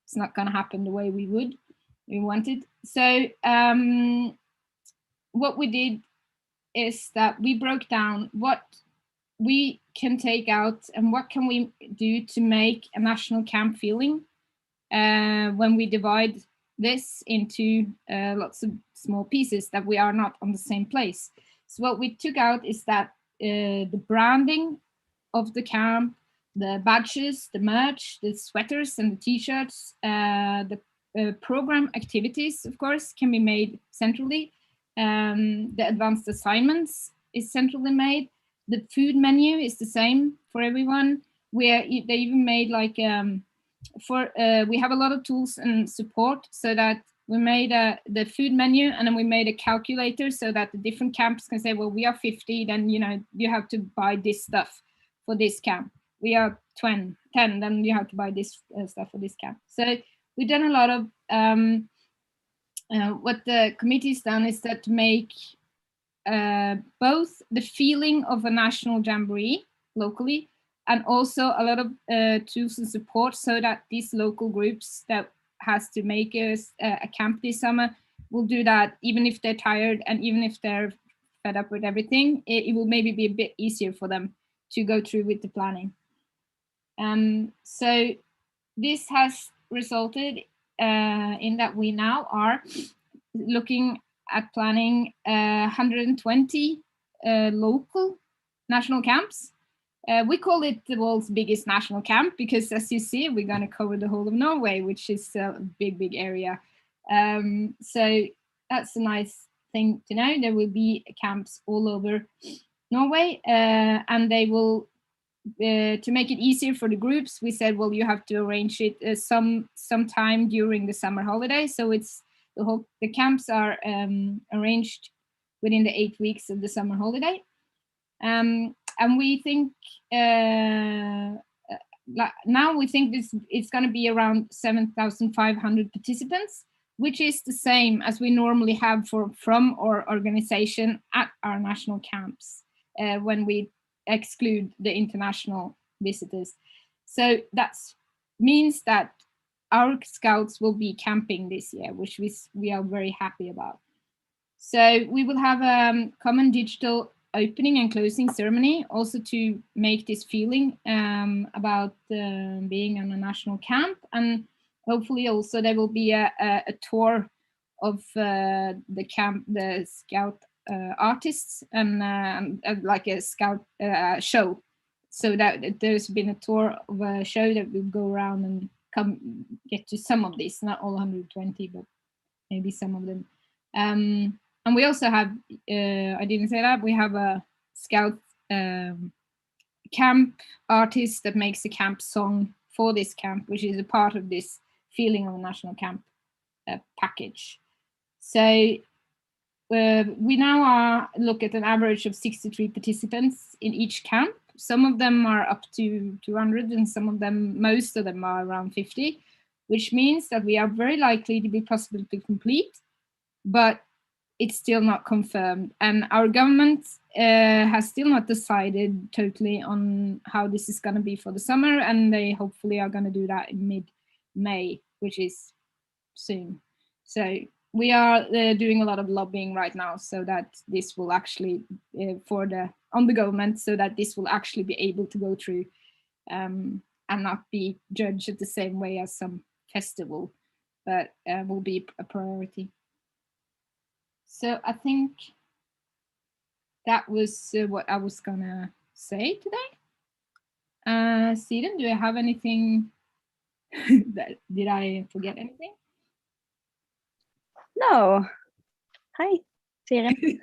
is not going to happen the way we wanted. So what we did is that we broke down what we can take out and what can we do to make a national camp feeling when we divide this into lots of small pieces, that we are not on the same place. So what we took out is that the branding of the camp, the badges, the merch, the sweaters and the t-shirts, the program activities, of course, can be made centrally. The advanced assignments is centrally made. The food menu is the same for everyone. They even made like we have a lot of tools and support, so that we made the food menu, and then we made a calculator so that the different camps can say, well, we are 50, then you have to buy this stuff for this camp. We are 10, then you have to buy this stuff for this camp. So we've done a lot of what the committee's done is that to make both the feeling of a national jamboree locally, and also a lot of tools and support, so that these local groups that has to make a camp this summer will do that, even if they're tired and even if they're fed up with everything. It will maybe be a bit easier for them to go through with the planning. So this has resulted in that we now are looking at planning 120 local national camps. We call it the world's biggest national camp because, as you see, we're going to cover the whole of Norway, which is a big area. So that's a nice thing to know. There will be camps all over Norway, and they will, to make it easier for the groups, we said, well, you have to arrange it some time during the summer holiday. So it's the camps are arranged within the 8 weeks of the summer holiday. And we think now we think it's going to be around 7,500 participants, which is the same as we normally have from our organization at our national camps when we exclude the international visitors. So that means that our scouts will be camping this year, which we are very happy about. So we will have a common digital opening and closing ceremony, also to make this feeling about being on a national camp, and hopefully also there will be a tour of the camp, the scout artists, and like a scout show, so that there's been a tour of a show that will go around and get to some of these, not all 120, but maybe some of them. And we also have, I didn't say that, we have a scout camp artist that makes a camp song for this camp, which is a part of this feeling of a national camp package. So we now look at an average of 63 participants in each camp. Some of them are up to 200 and some of them, most of them are around 50, which means that we are very likely to be possible to complete, but it's still not confirmed. And our government has still not decided totally on how this is going to be for the summer, and they hopefully are going to do that in mid-May, which is soon. So we are doing a lot of lobbying right now so that this will actually, on the government, so that this will actually be able to go through and not be judged the same way as some festival, but will be a priority. So I think that was what I was gonna say today. Siren, do you have anything? Did I forget anything? No. Hi, Siren.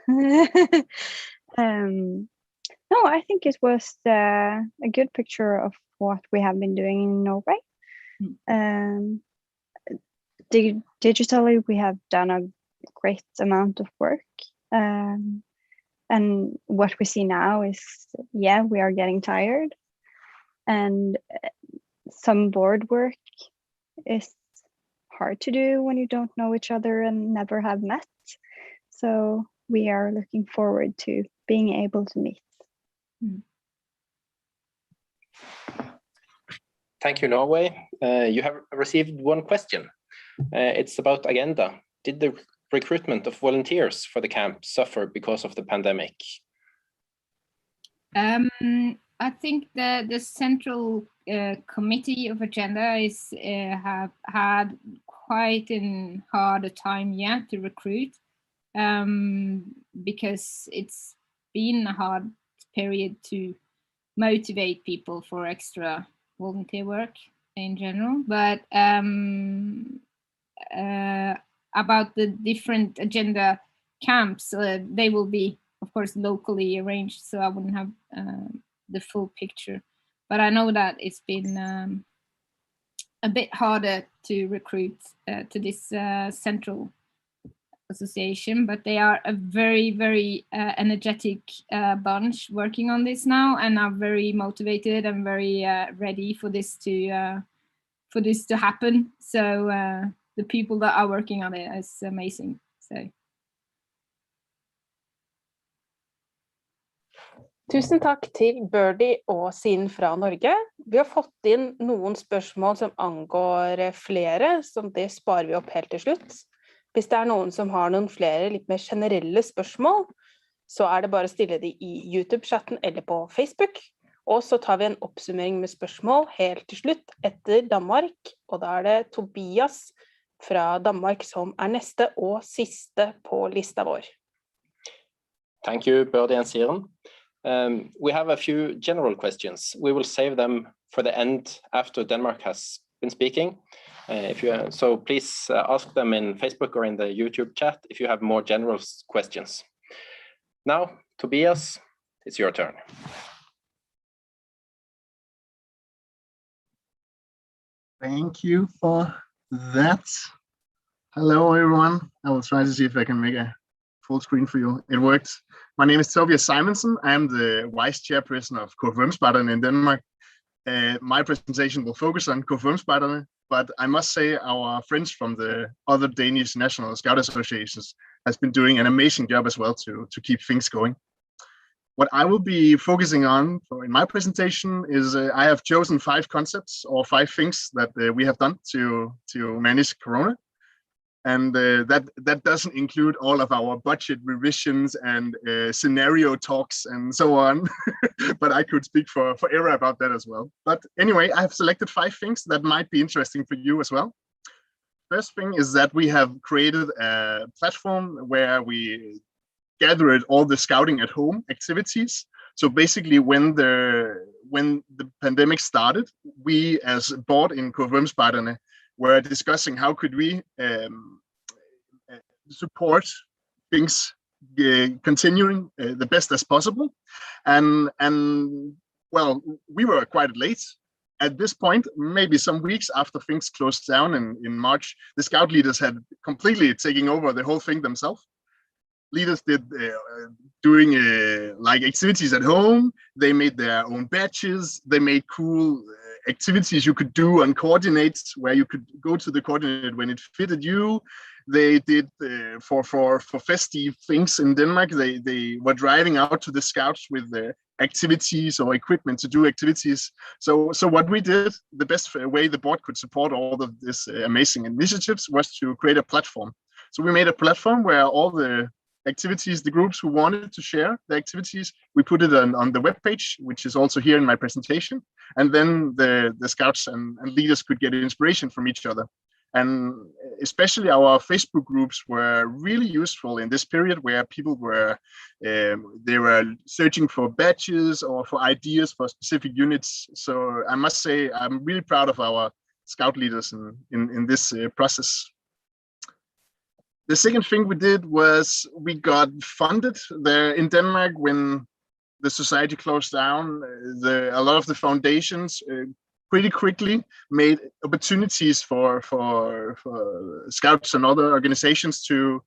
No, I think it was a good picture of what we have been doing in Norway. Digitally, we have done a great amount of work, and what we see now is, yeah, we are getting tired, and some board work is hard to do when you don't know each other and never have met. So we are looking forward to being able to meet. Thank you, Norway. You have received one question. It's about agenda. Did the recruitment of volunteers for the camp suffer because of the pandemic? I think the central committee of agenda have had quite a hard time yet to recruit, because it's been a hard period to motivate people for extra volunteer work in general. But about the different agenda camps, they will be, of course, locally arranged, so I wouldn't have the full picture. But I know that it's been a bit harder to recruit to this central association, but they are a very, very energetic bunch working on this now, and are very motivated and very ready for this to happen. So the people that are working on it is amazing. So. Tusen takk til Birdie og Sin fra Norge. Vi har fått inn noen spørsmål som angår flere, så det sparer vi opp helt til slutt. Hvis det er noen som har noen flere litt mer generelle spørsmål, så er det bare å stille de i YouTube-chatten eller på Facebook. Og så tar vi en oppsummering med spørsmål helt til slutt etter Danmark, og da er det Tobias fra Danmark som er neste og siste på lista vår. Thank you, Birdie and Siren. We have a few general questions. We will save them for the end after Denmark has been speaking. So please ask them in Facebook or in the YouTube chat if you have more general questions. Now, Tobias, it's your turn. Thank you for that. Hello, everyone. I will try to see if I can make a full screen for you. It worked. My name is Tobias Simonsen. I'm the vice chairperson of Speiding in Denmark. my presentation will focus on Speiding, but I must say our friends from the other Danish national scout associations has been doing an amazing job as well to keep things going. What I will be focusing on in my presentation is I have chosen 5 concepts or 5 things that we have done to manage Corona. And that doesn't include all of our budget revisions and scenario talks and so on. But I could speak forever about that as well. But anyway, I have selected 5 things that might be interesting for you as well. First thing is that we have created a platform where we gathered all the scouting at home activities. So basically, when the pandemic started, we as board in Speiding were discussing how could we support things continuing the best as possible. And well, we were quite late. At this point, maybe some weeks after things closed down in March, the scout leaders had completely taken over the whole thing themselves. Leaders did doing like activities at home. They made their own badges. They made cool activities you could do on coordinates where you could go to the coordinate when it fitted you. They did for festive things in Denmark. They were driving out to the scouts with the activities or equipment to do activities. So what we did, the best way the board could support all of this amazing initiatives was to create a platform. So we made a platform where all the activities, the groups who wanted to share the activities, we put it on the webpage, which is also here in my presentation. And then the scouts and leaders could get inspiration from each other. And especially our Facebook groups were really useful in this period where people were, they were searching for badges or for ideas for specific units. So I must say, I'm really proud of our scout leaders in this process. The second thing we did was we got funded there in Denmark when the society closed down. A lot of the foundations pretty quickly made opportunities for scouts and other organizations to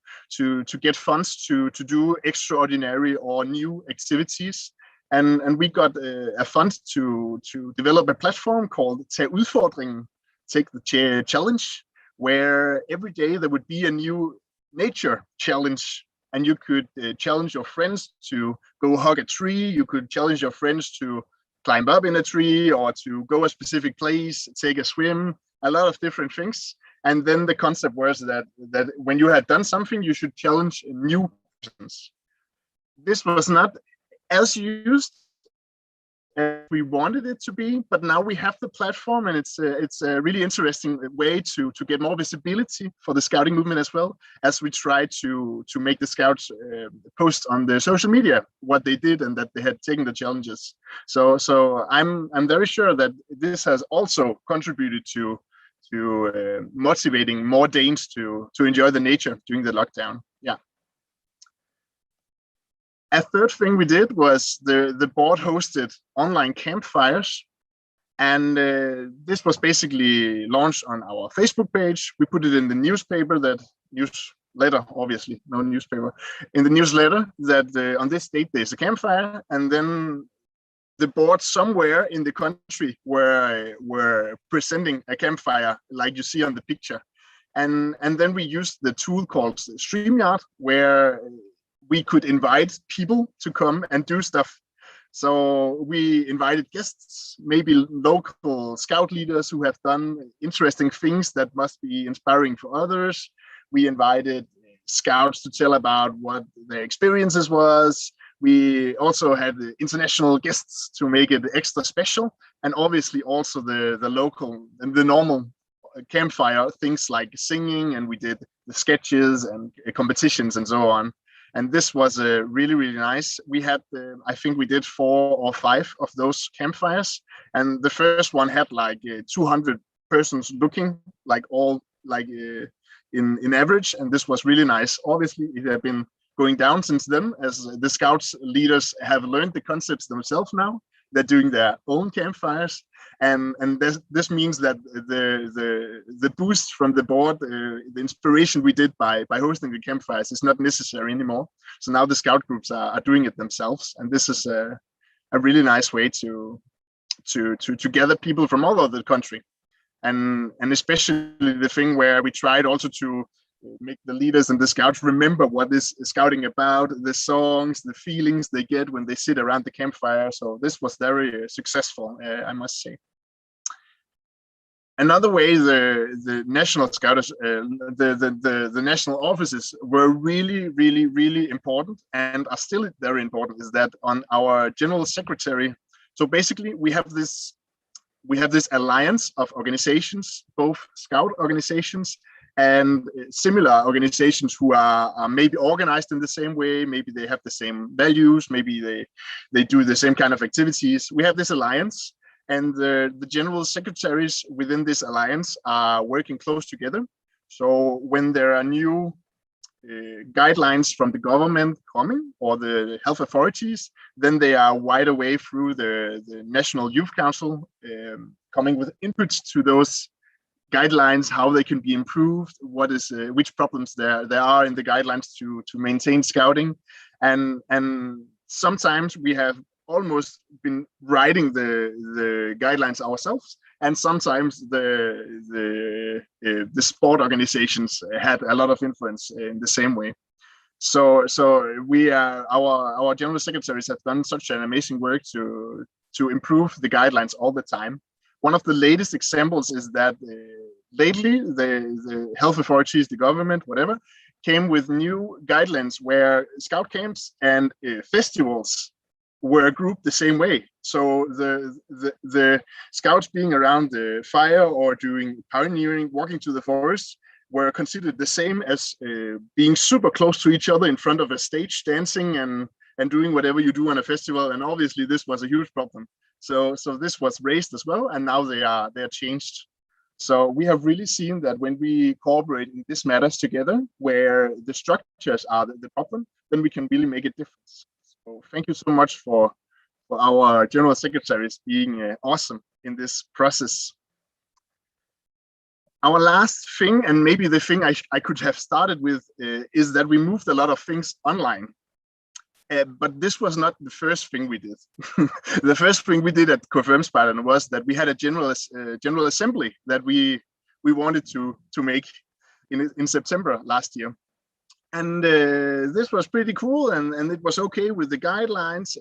get funds to do extraordinary or new activities. And we got a fund to develop a platform called Tag Udfordringen, Take the Challenge, where every day there would be a new nature challenge, and you could challenge your friends to go hug a tree. You could challenge your friends to climb up in a tree or to go a specific place, take a swim, a lot of different things. And then the concept was that when you had done something, you should challenge new persons. This was not as used as we wanted it to be, but now we have the platform, and it's a really interesting way to get more visibility for the scouting movement as well, as we try to make the scouts post on their social media what they did and that they had taken the challenges. So I'm very sure that this has also contributed to motivating more Danes to enjoy the nature during the lockdown. Yeah. A third thing we did was the board hosted online campfires, and this was basically launched on our Facebook page. We put it in the newspaper, newsletter, obviously, no newspaper, in the newsletter that on this date there's a campfire, and then the board somewhere in the country were presenting a campfire like you see on the picture. And then we used the tool called StreamYard, where we could invite people to come and do stuff. So we invited guests, maybe local scout leaders who have done interesting things that must be inspiring for others. We invited scouts to tell about what their experiences was. We also had international guests to make it extra special, and obviously also the local and the normal campfire things like singing, and we did the sketches and competitions and so on. And this was really, really nice. We had, I think we did 4 or 5 of those campfires. And the first one had like 200 persons looking, like all like in average. And this was really nice. Obviously, it had been going down since then, as the scouts leaders have learned the concepts themselves now. They're doing their own campfires. And this means that the boost from the board, the inspiration we did by hosting the campfires is not necessary anymore. So now the scout groups are doing it themselves, and this is a really nice way to to gather people from all over the country, and especially the thing where we tried also to make the leaders and the scouts remember what is scouting about, the songs, the feelings they get when they sit around the campfire. So this was very successful, I must say. Another way the national scouts, the national offices were really important and are still very important is that on our general secretary. So basically we have this alliance of organizations, both scout organizations and similar organizations who are maybe organized in the same way, maybe they have the same values, maybe they do the same kind of activities. We have this alliance, and the general secretaries within this alliance are working close together. So when there are new guidelines from the government coming or the health authorities, then they are wide away through the National Youth Council, coming with inputs to those guidelines, how they can be improved, what is which problems there are in the guidelines to maintain scouting, and sometimes we have almost been writing the guidelines ourselves, and sometimes the sport organizations had a lot of influence in the same way. So we our general secretaries have done such an amazing work to improve the guidelines all the time. One of the latest examples is that lately the health authorities, the government, whatever, came with new guidelines where scout camps and festivals were grouped the same way. So the scouts being around the fire or doing pioneering, walking to the forest, were considered the same as being super close to each other in front of a stage, dancing and doing whatever you do on a festival. And obviously this was a huge problem. So this was raised as well, and now they are changed. So we have really seen that when we cooperate in these matters together, where the structures are the problem, then we can really make a difference. So thank you so much for our general secretaries being awesome in this process. Our last thing, and maybe the thing I could have started with, is that we moved a lot of things online. But this was not the first thing we did. The first thing we did at Speiding was that we had a general assembly that we wanted to make in September last year. And this was pretty cool, and it was okay with the guidelines.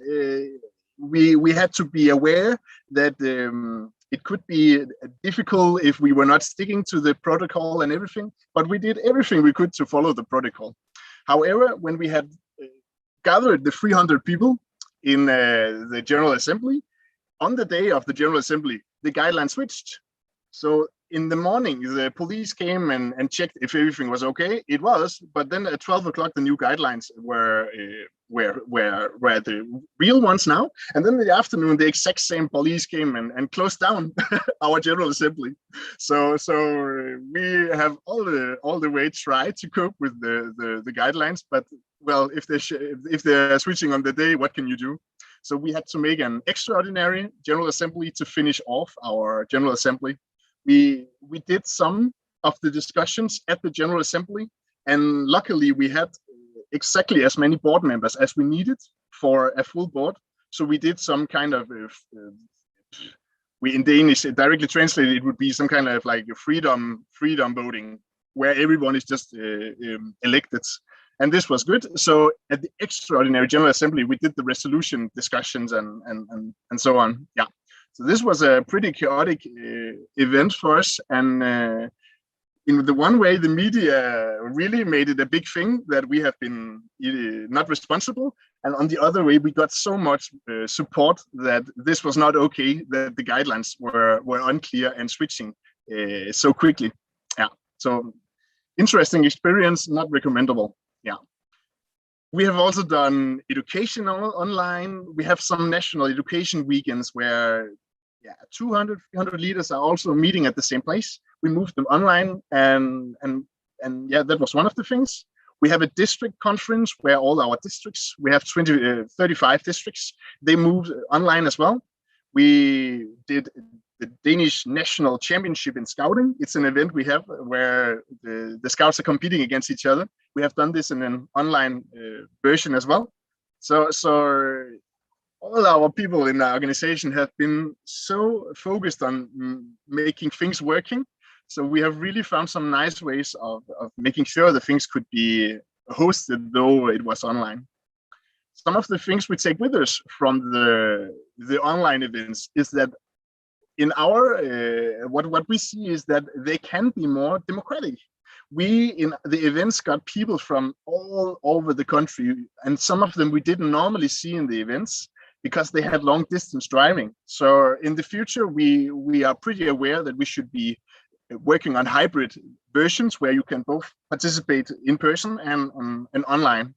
We had to be aware that it could be difficult if we were not sticking to the protocol and everything, but we did everything we could to follow the protocol. However, when we had gathered the 300 people in the General Assembly, on the day of the General Assembly, the guidelines switched. So in the morning, the police came and checked if everything was okay. It was, but then at 12 o'clock, the new guidelines were the real ones now. And then in the afternoon, the exact same police came and closed down our General Assembly. So we have all the way tried to cope with the guidelines, but well, if they're switching on the day, what can you do? So we had to make an extraordinary General Assembly to finish off our General Assembly. We did some of the discussions at the General Assembly, and luckily we had exactly as many board members as we needed for a full board. So we did some kind of, we in Danish directly translated, it would be some kind of like a freedom voting, where everyone is just elected. And this was good. So at the extraordinary General Assembly, we did the resolution discussions and so on. Yeah. So this was a pretty chaotic event for us. And in the one way, the media really made it a big thing that we have been not responsible. And on the other way, we got so much support that this was not okay, that the guidelines were unclear and switching so quickly. Yeah. So interesting experience, not recommendable. Yeah. We have also done education online. We have some national education weekends where 200, 300 leaders are also meeting at the same place. We moved them online, and yeah, that was one of the things. We have a district conference where all our districts, we have 35 districts, they moved online as well. We did the Danish National Championship in Scouting. It's an event we have where the scouts are competing against each other. We have done this in an online version as well. So all our people in our organization have been so focused on making things working. So we have really found some nice ways of making sure the things could be hosted though it was online. Some of the things we take with us from the online events is that in our what we see is that they can be more democratic. We in the events got people from all over the country, and some of them we didn't normally see in the events because they had long distance driving. So in the future, we are pretty aware that we should be working on hybrid versions where you can both participate in person and online.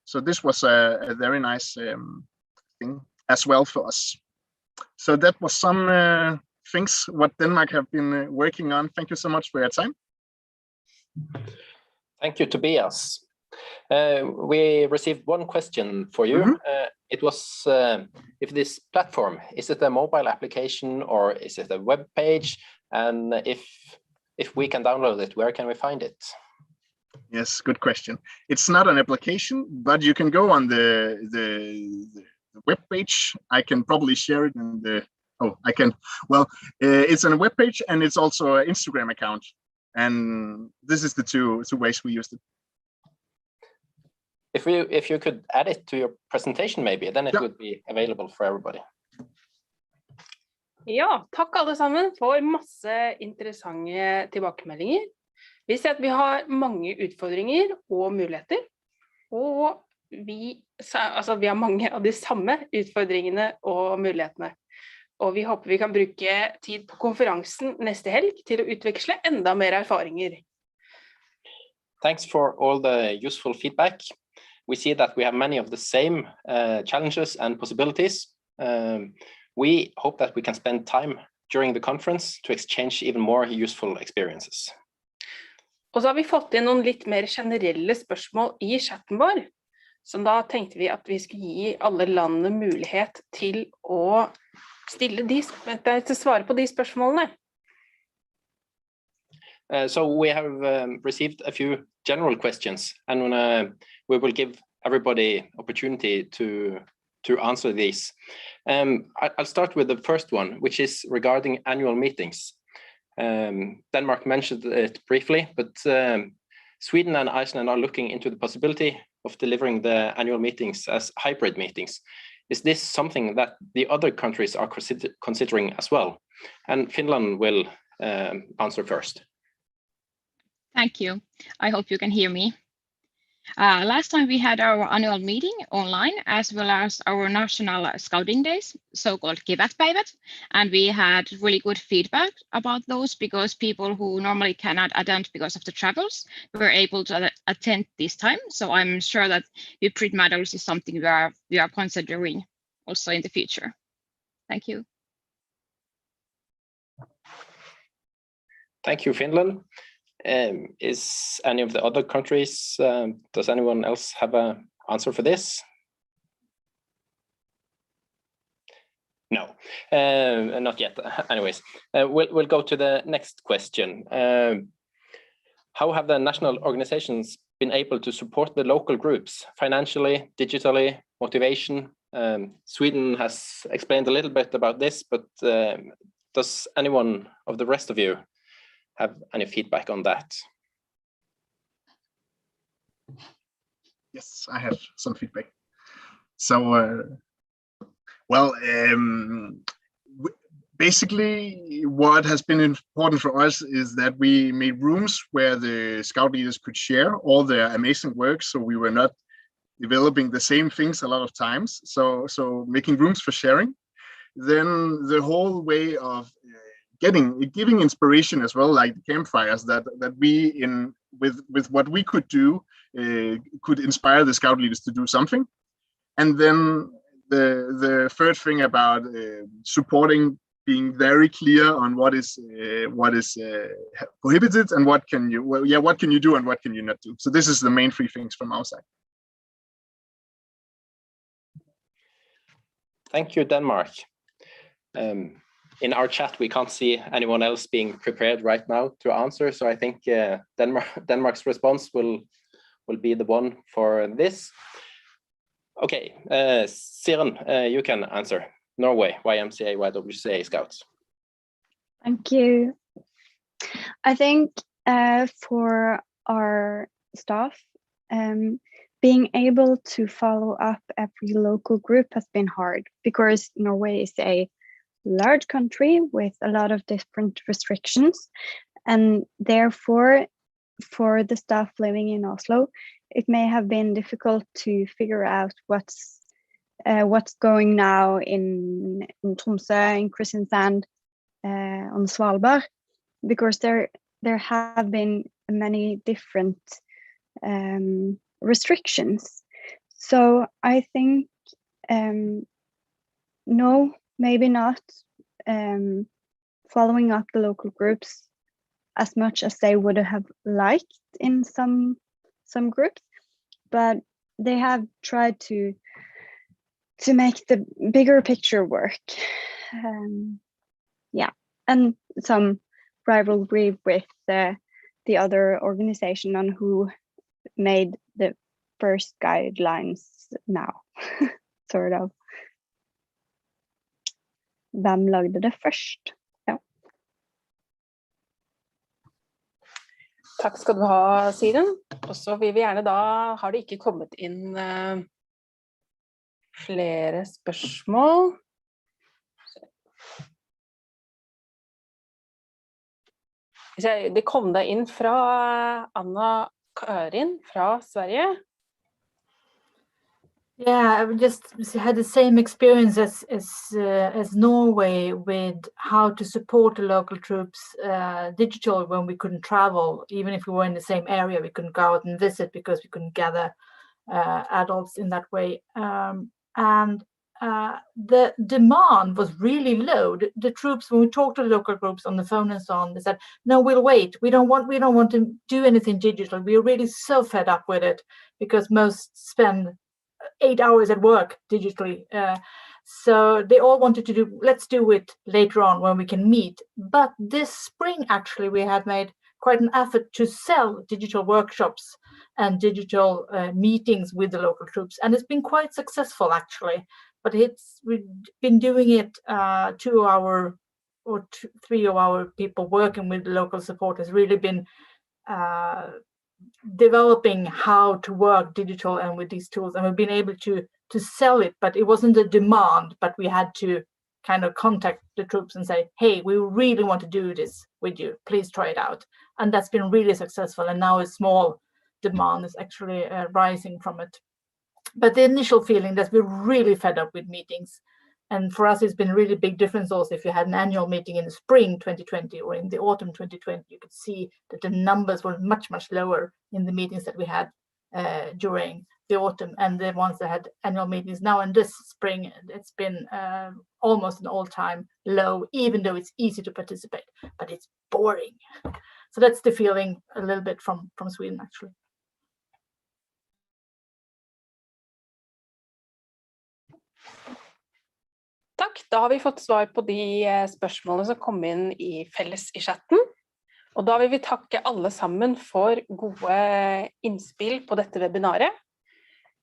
So this was a very nice thing as well for us. So that was some things what Denmark have been working on. Thank you so much for your time. Thank you, Tobias. We received one question for you. It was if this platform, is it a mobile application or is it a web page? And if we can download it, where can we find it? Yes, good question. It's not an application, but you can go on the web page. I can probably share it in the. Oh, I can. Well, it's on a web page and it's also an Instagram account. And this is the two ways we used it. If you could add it to your presentation, maybe, then it would be available for everybody. Ja, takk alle sammen for masse interessante tilbakemeldinger. Vi ser at vi har mange utfordringer og muligheter, og vi har mange av de samme utfordringene og mulighetene. Og vi håper vi kan bruke tid på konferansen neste helg til å utveksle enda mer erfaringer. Thanks for all the useful feedback. We see that we have many of the same challenges and possibilities. We hope that we can spend time during the conference to exchange even more useful experiences. Og så har vi fått inn noen litt mer generelle spørsmål i chatten vår, så da tenkte vi at vi skulle gi alle landene mulighet til å svare på de spørsmålene. So we have received a few general questions, and we will give everybody opportunity to answer these. I'll start with the first one, which is regarding annual meetings. Denmark mentioned it briefly, but Sweden and Iceland are looking into the possibility of delivering the annual meetings as hybrid meetings. Is this something that the other countries are considering as well? And Finland will answer first. Thank you. I hope you can hear me. Last time we had our annual meeting online, as well as our national scouting days, so-called kevätpäivät, and we had really good feedback about those because people who normally cannot attend because of the travels were able to attend this time. So I'm sure that hybrid models is something we are considering also in the future. Thank you. Thank you, Finland. Is any of the other countries, does anyone else have an answer for this? No, not yet. Anyways, we'll go to the next question. How have the national organizations been able to support the local groups financially, digitally, motivation? Sweden has explained a little bit about this, but does anyone of the rest of you have any feedback on that? Yes, I have some feedback. So, basically what has been important for us is that we made rooms where the scout leaders could share all their amazing work, so we were not developing the same things a lot of times. So making rooms for sharing. Then the whole way of giving inspiration as well, like campfires, that we with what we could do could inspire the scout leaders to do something. And then the third thing about supporting, being very clear on what is prohibited and what can you do and what can you not do. So this is the main three things from our side. Thank you, Denmark. In our chat, we can't see anyone else being prepared right now to answer, so I think Denmark's response will be the one for this. Okay, Siren, you can answer. Norway, YMCA, YWCA Scouts. Thank you. I think for our staff, being able to follow up every local group has been hard because Norway is a large country with a lot of different restrictions, and therefore for the staff living in Oslo, it may have been difficult to figure out what's going now in Tromsø, in Kristiansand, on Svalbard, because there have been many different restrictions. So I think no, maybe not following up the local groups as much as they would have liked in some groups, but they have tried to make the bigger picture work. Yeah, and some rivalry with the other organization on who made the first guidelines now, sort of. Hvem lagde det først? Ja. Takk skal du ha, Siren. Og så vil vi gjerne da, har det ikke kommet inn flere spørsmål? Det kom da inn fra Anna Karin fra Sverige. Yeah, I just had the same experience as Norway with how to support the local troops digital when we couldn't travel. Even if we were in the same area, we couldn't go out and visit because we couldn't gather adults in that way. And the demand was really low. The troops, when we talked to the local groups on the phone and so on, they said, "No, we'll wait. We don't want to do anything digital. We're really so fed up with it because most spend 8 hours at work digitally." So they all wanted to let's do it later on when we can meet. But this spring, actually, we had made quite an effort to sell digital workshops and digital meetings with the local troops. And it's been quite successful, actually. But we've been doing it 2 hour or 3 of our people working with the local support has really been developing how to work digital and with these tools, and we've been able to sell it, but it wasn't a demand, but we had to kind of contact the troops and say, "Hey, we really want to do this with you, please try it out." And that's been really successful, and now a small demand is actually rising from it. But the initial feeling that we're really fed up with meetings, and for us it's been a really big difference also if you had an annual meeting in the spring 2020 or in the autumn 2020, you could see that the numbers were much lower in the meetings that we had during the autumn, and the ones that had annual meetings now in this spring, it's been almost an all-time low, even though it's easy to participate, but it's boring. So that's the feeling a little bit from Sweden, actually. Takk, da har vi fått svar på de spørsmålene som kom inn felles i chatten. Og da vil vi takke alle sammen for gode innspill på dette webinaret.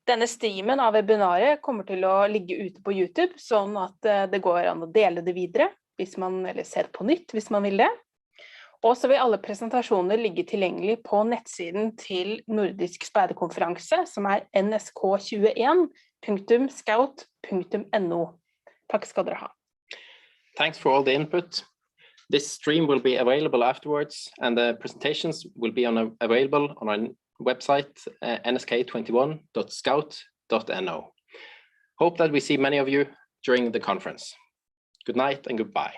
Denne streamen av webinaret kommer til å ligge ute på YouTube, sånn at det går an å dele det videre, eller se det på nytt hvis man vil det. Og så vil alle presentasjoner ligge tilgjengelig på nettsiden til Nordisk Speiderkonferanse, som nsk21.scout.no. Takk skal dere ha. Thanks for all the input. This stream will be available afterwards, and the presentations will be available on our website, nsk21.scout.no. Hope that we see many of you during the conference. Good night and goodbye.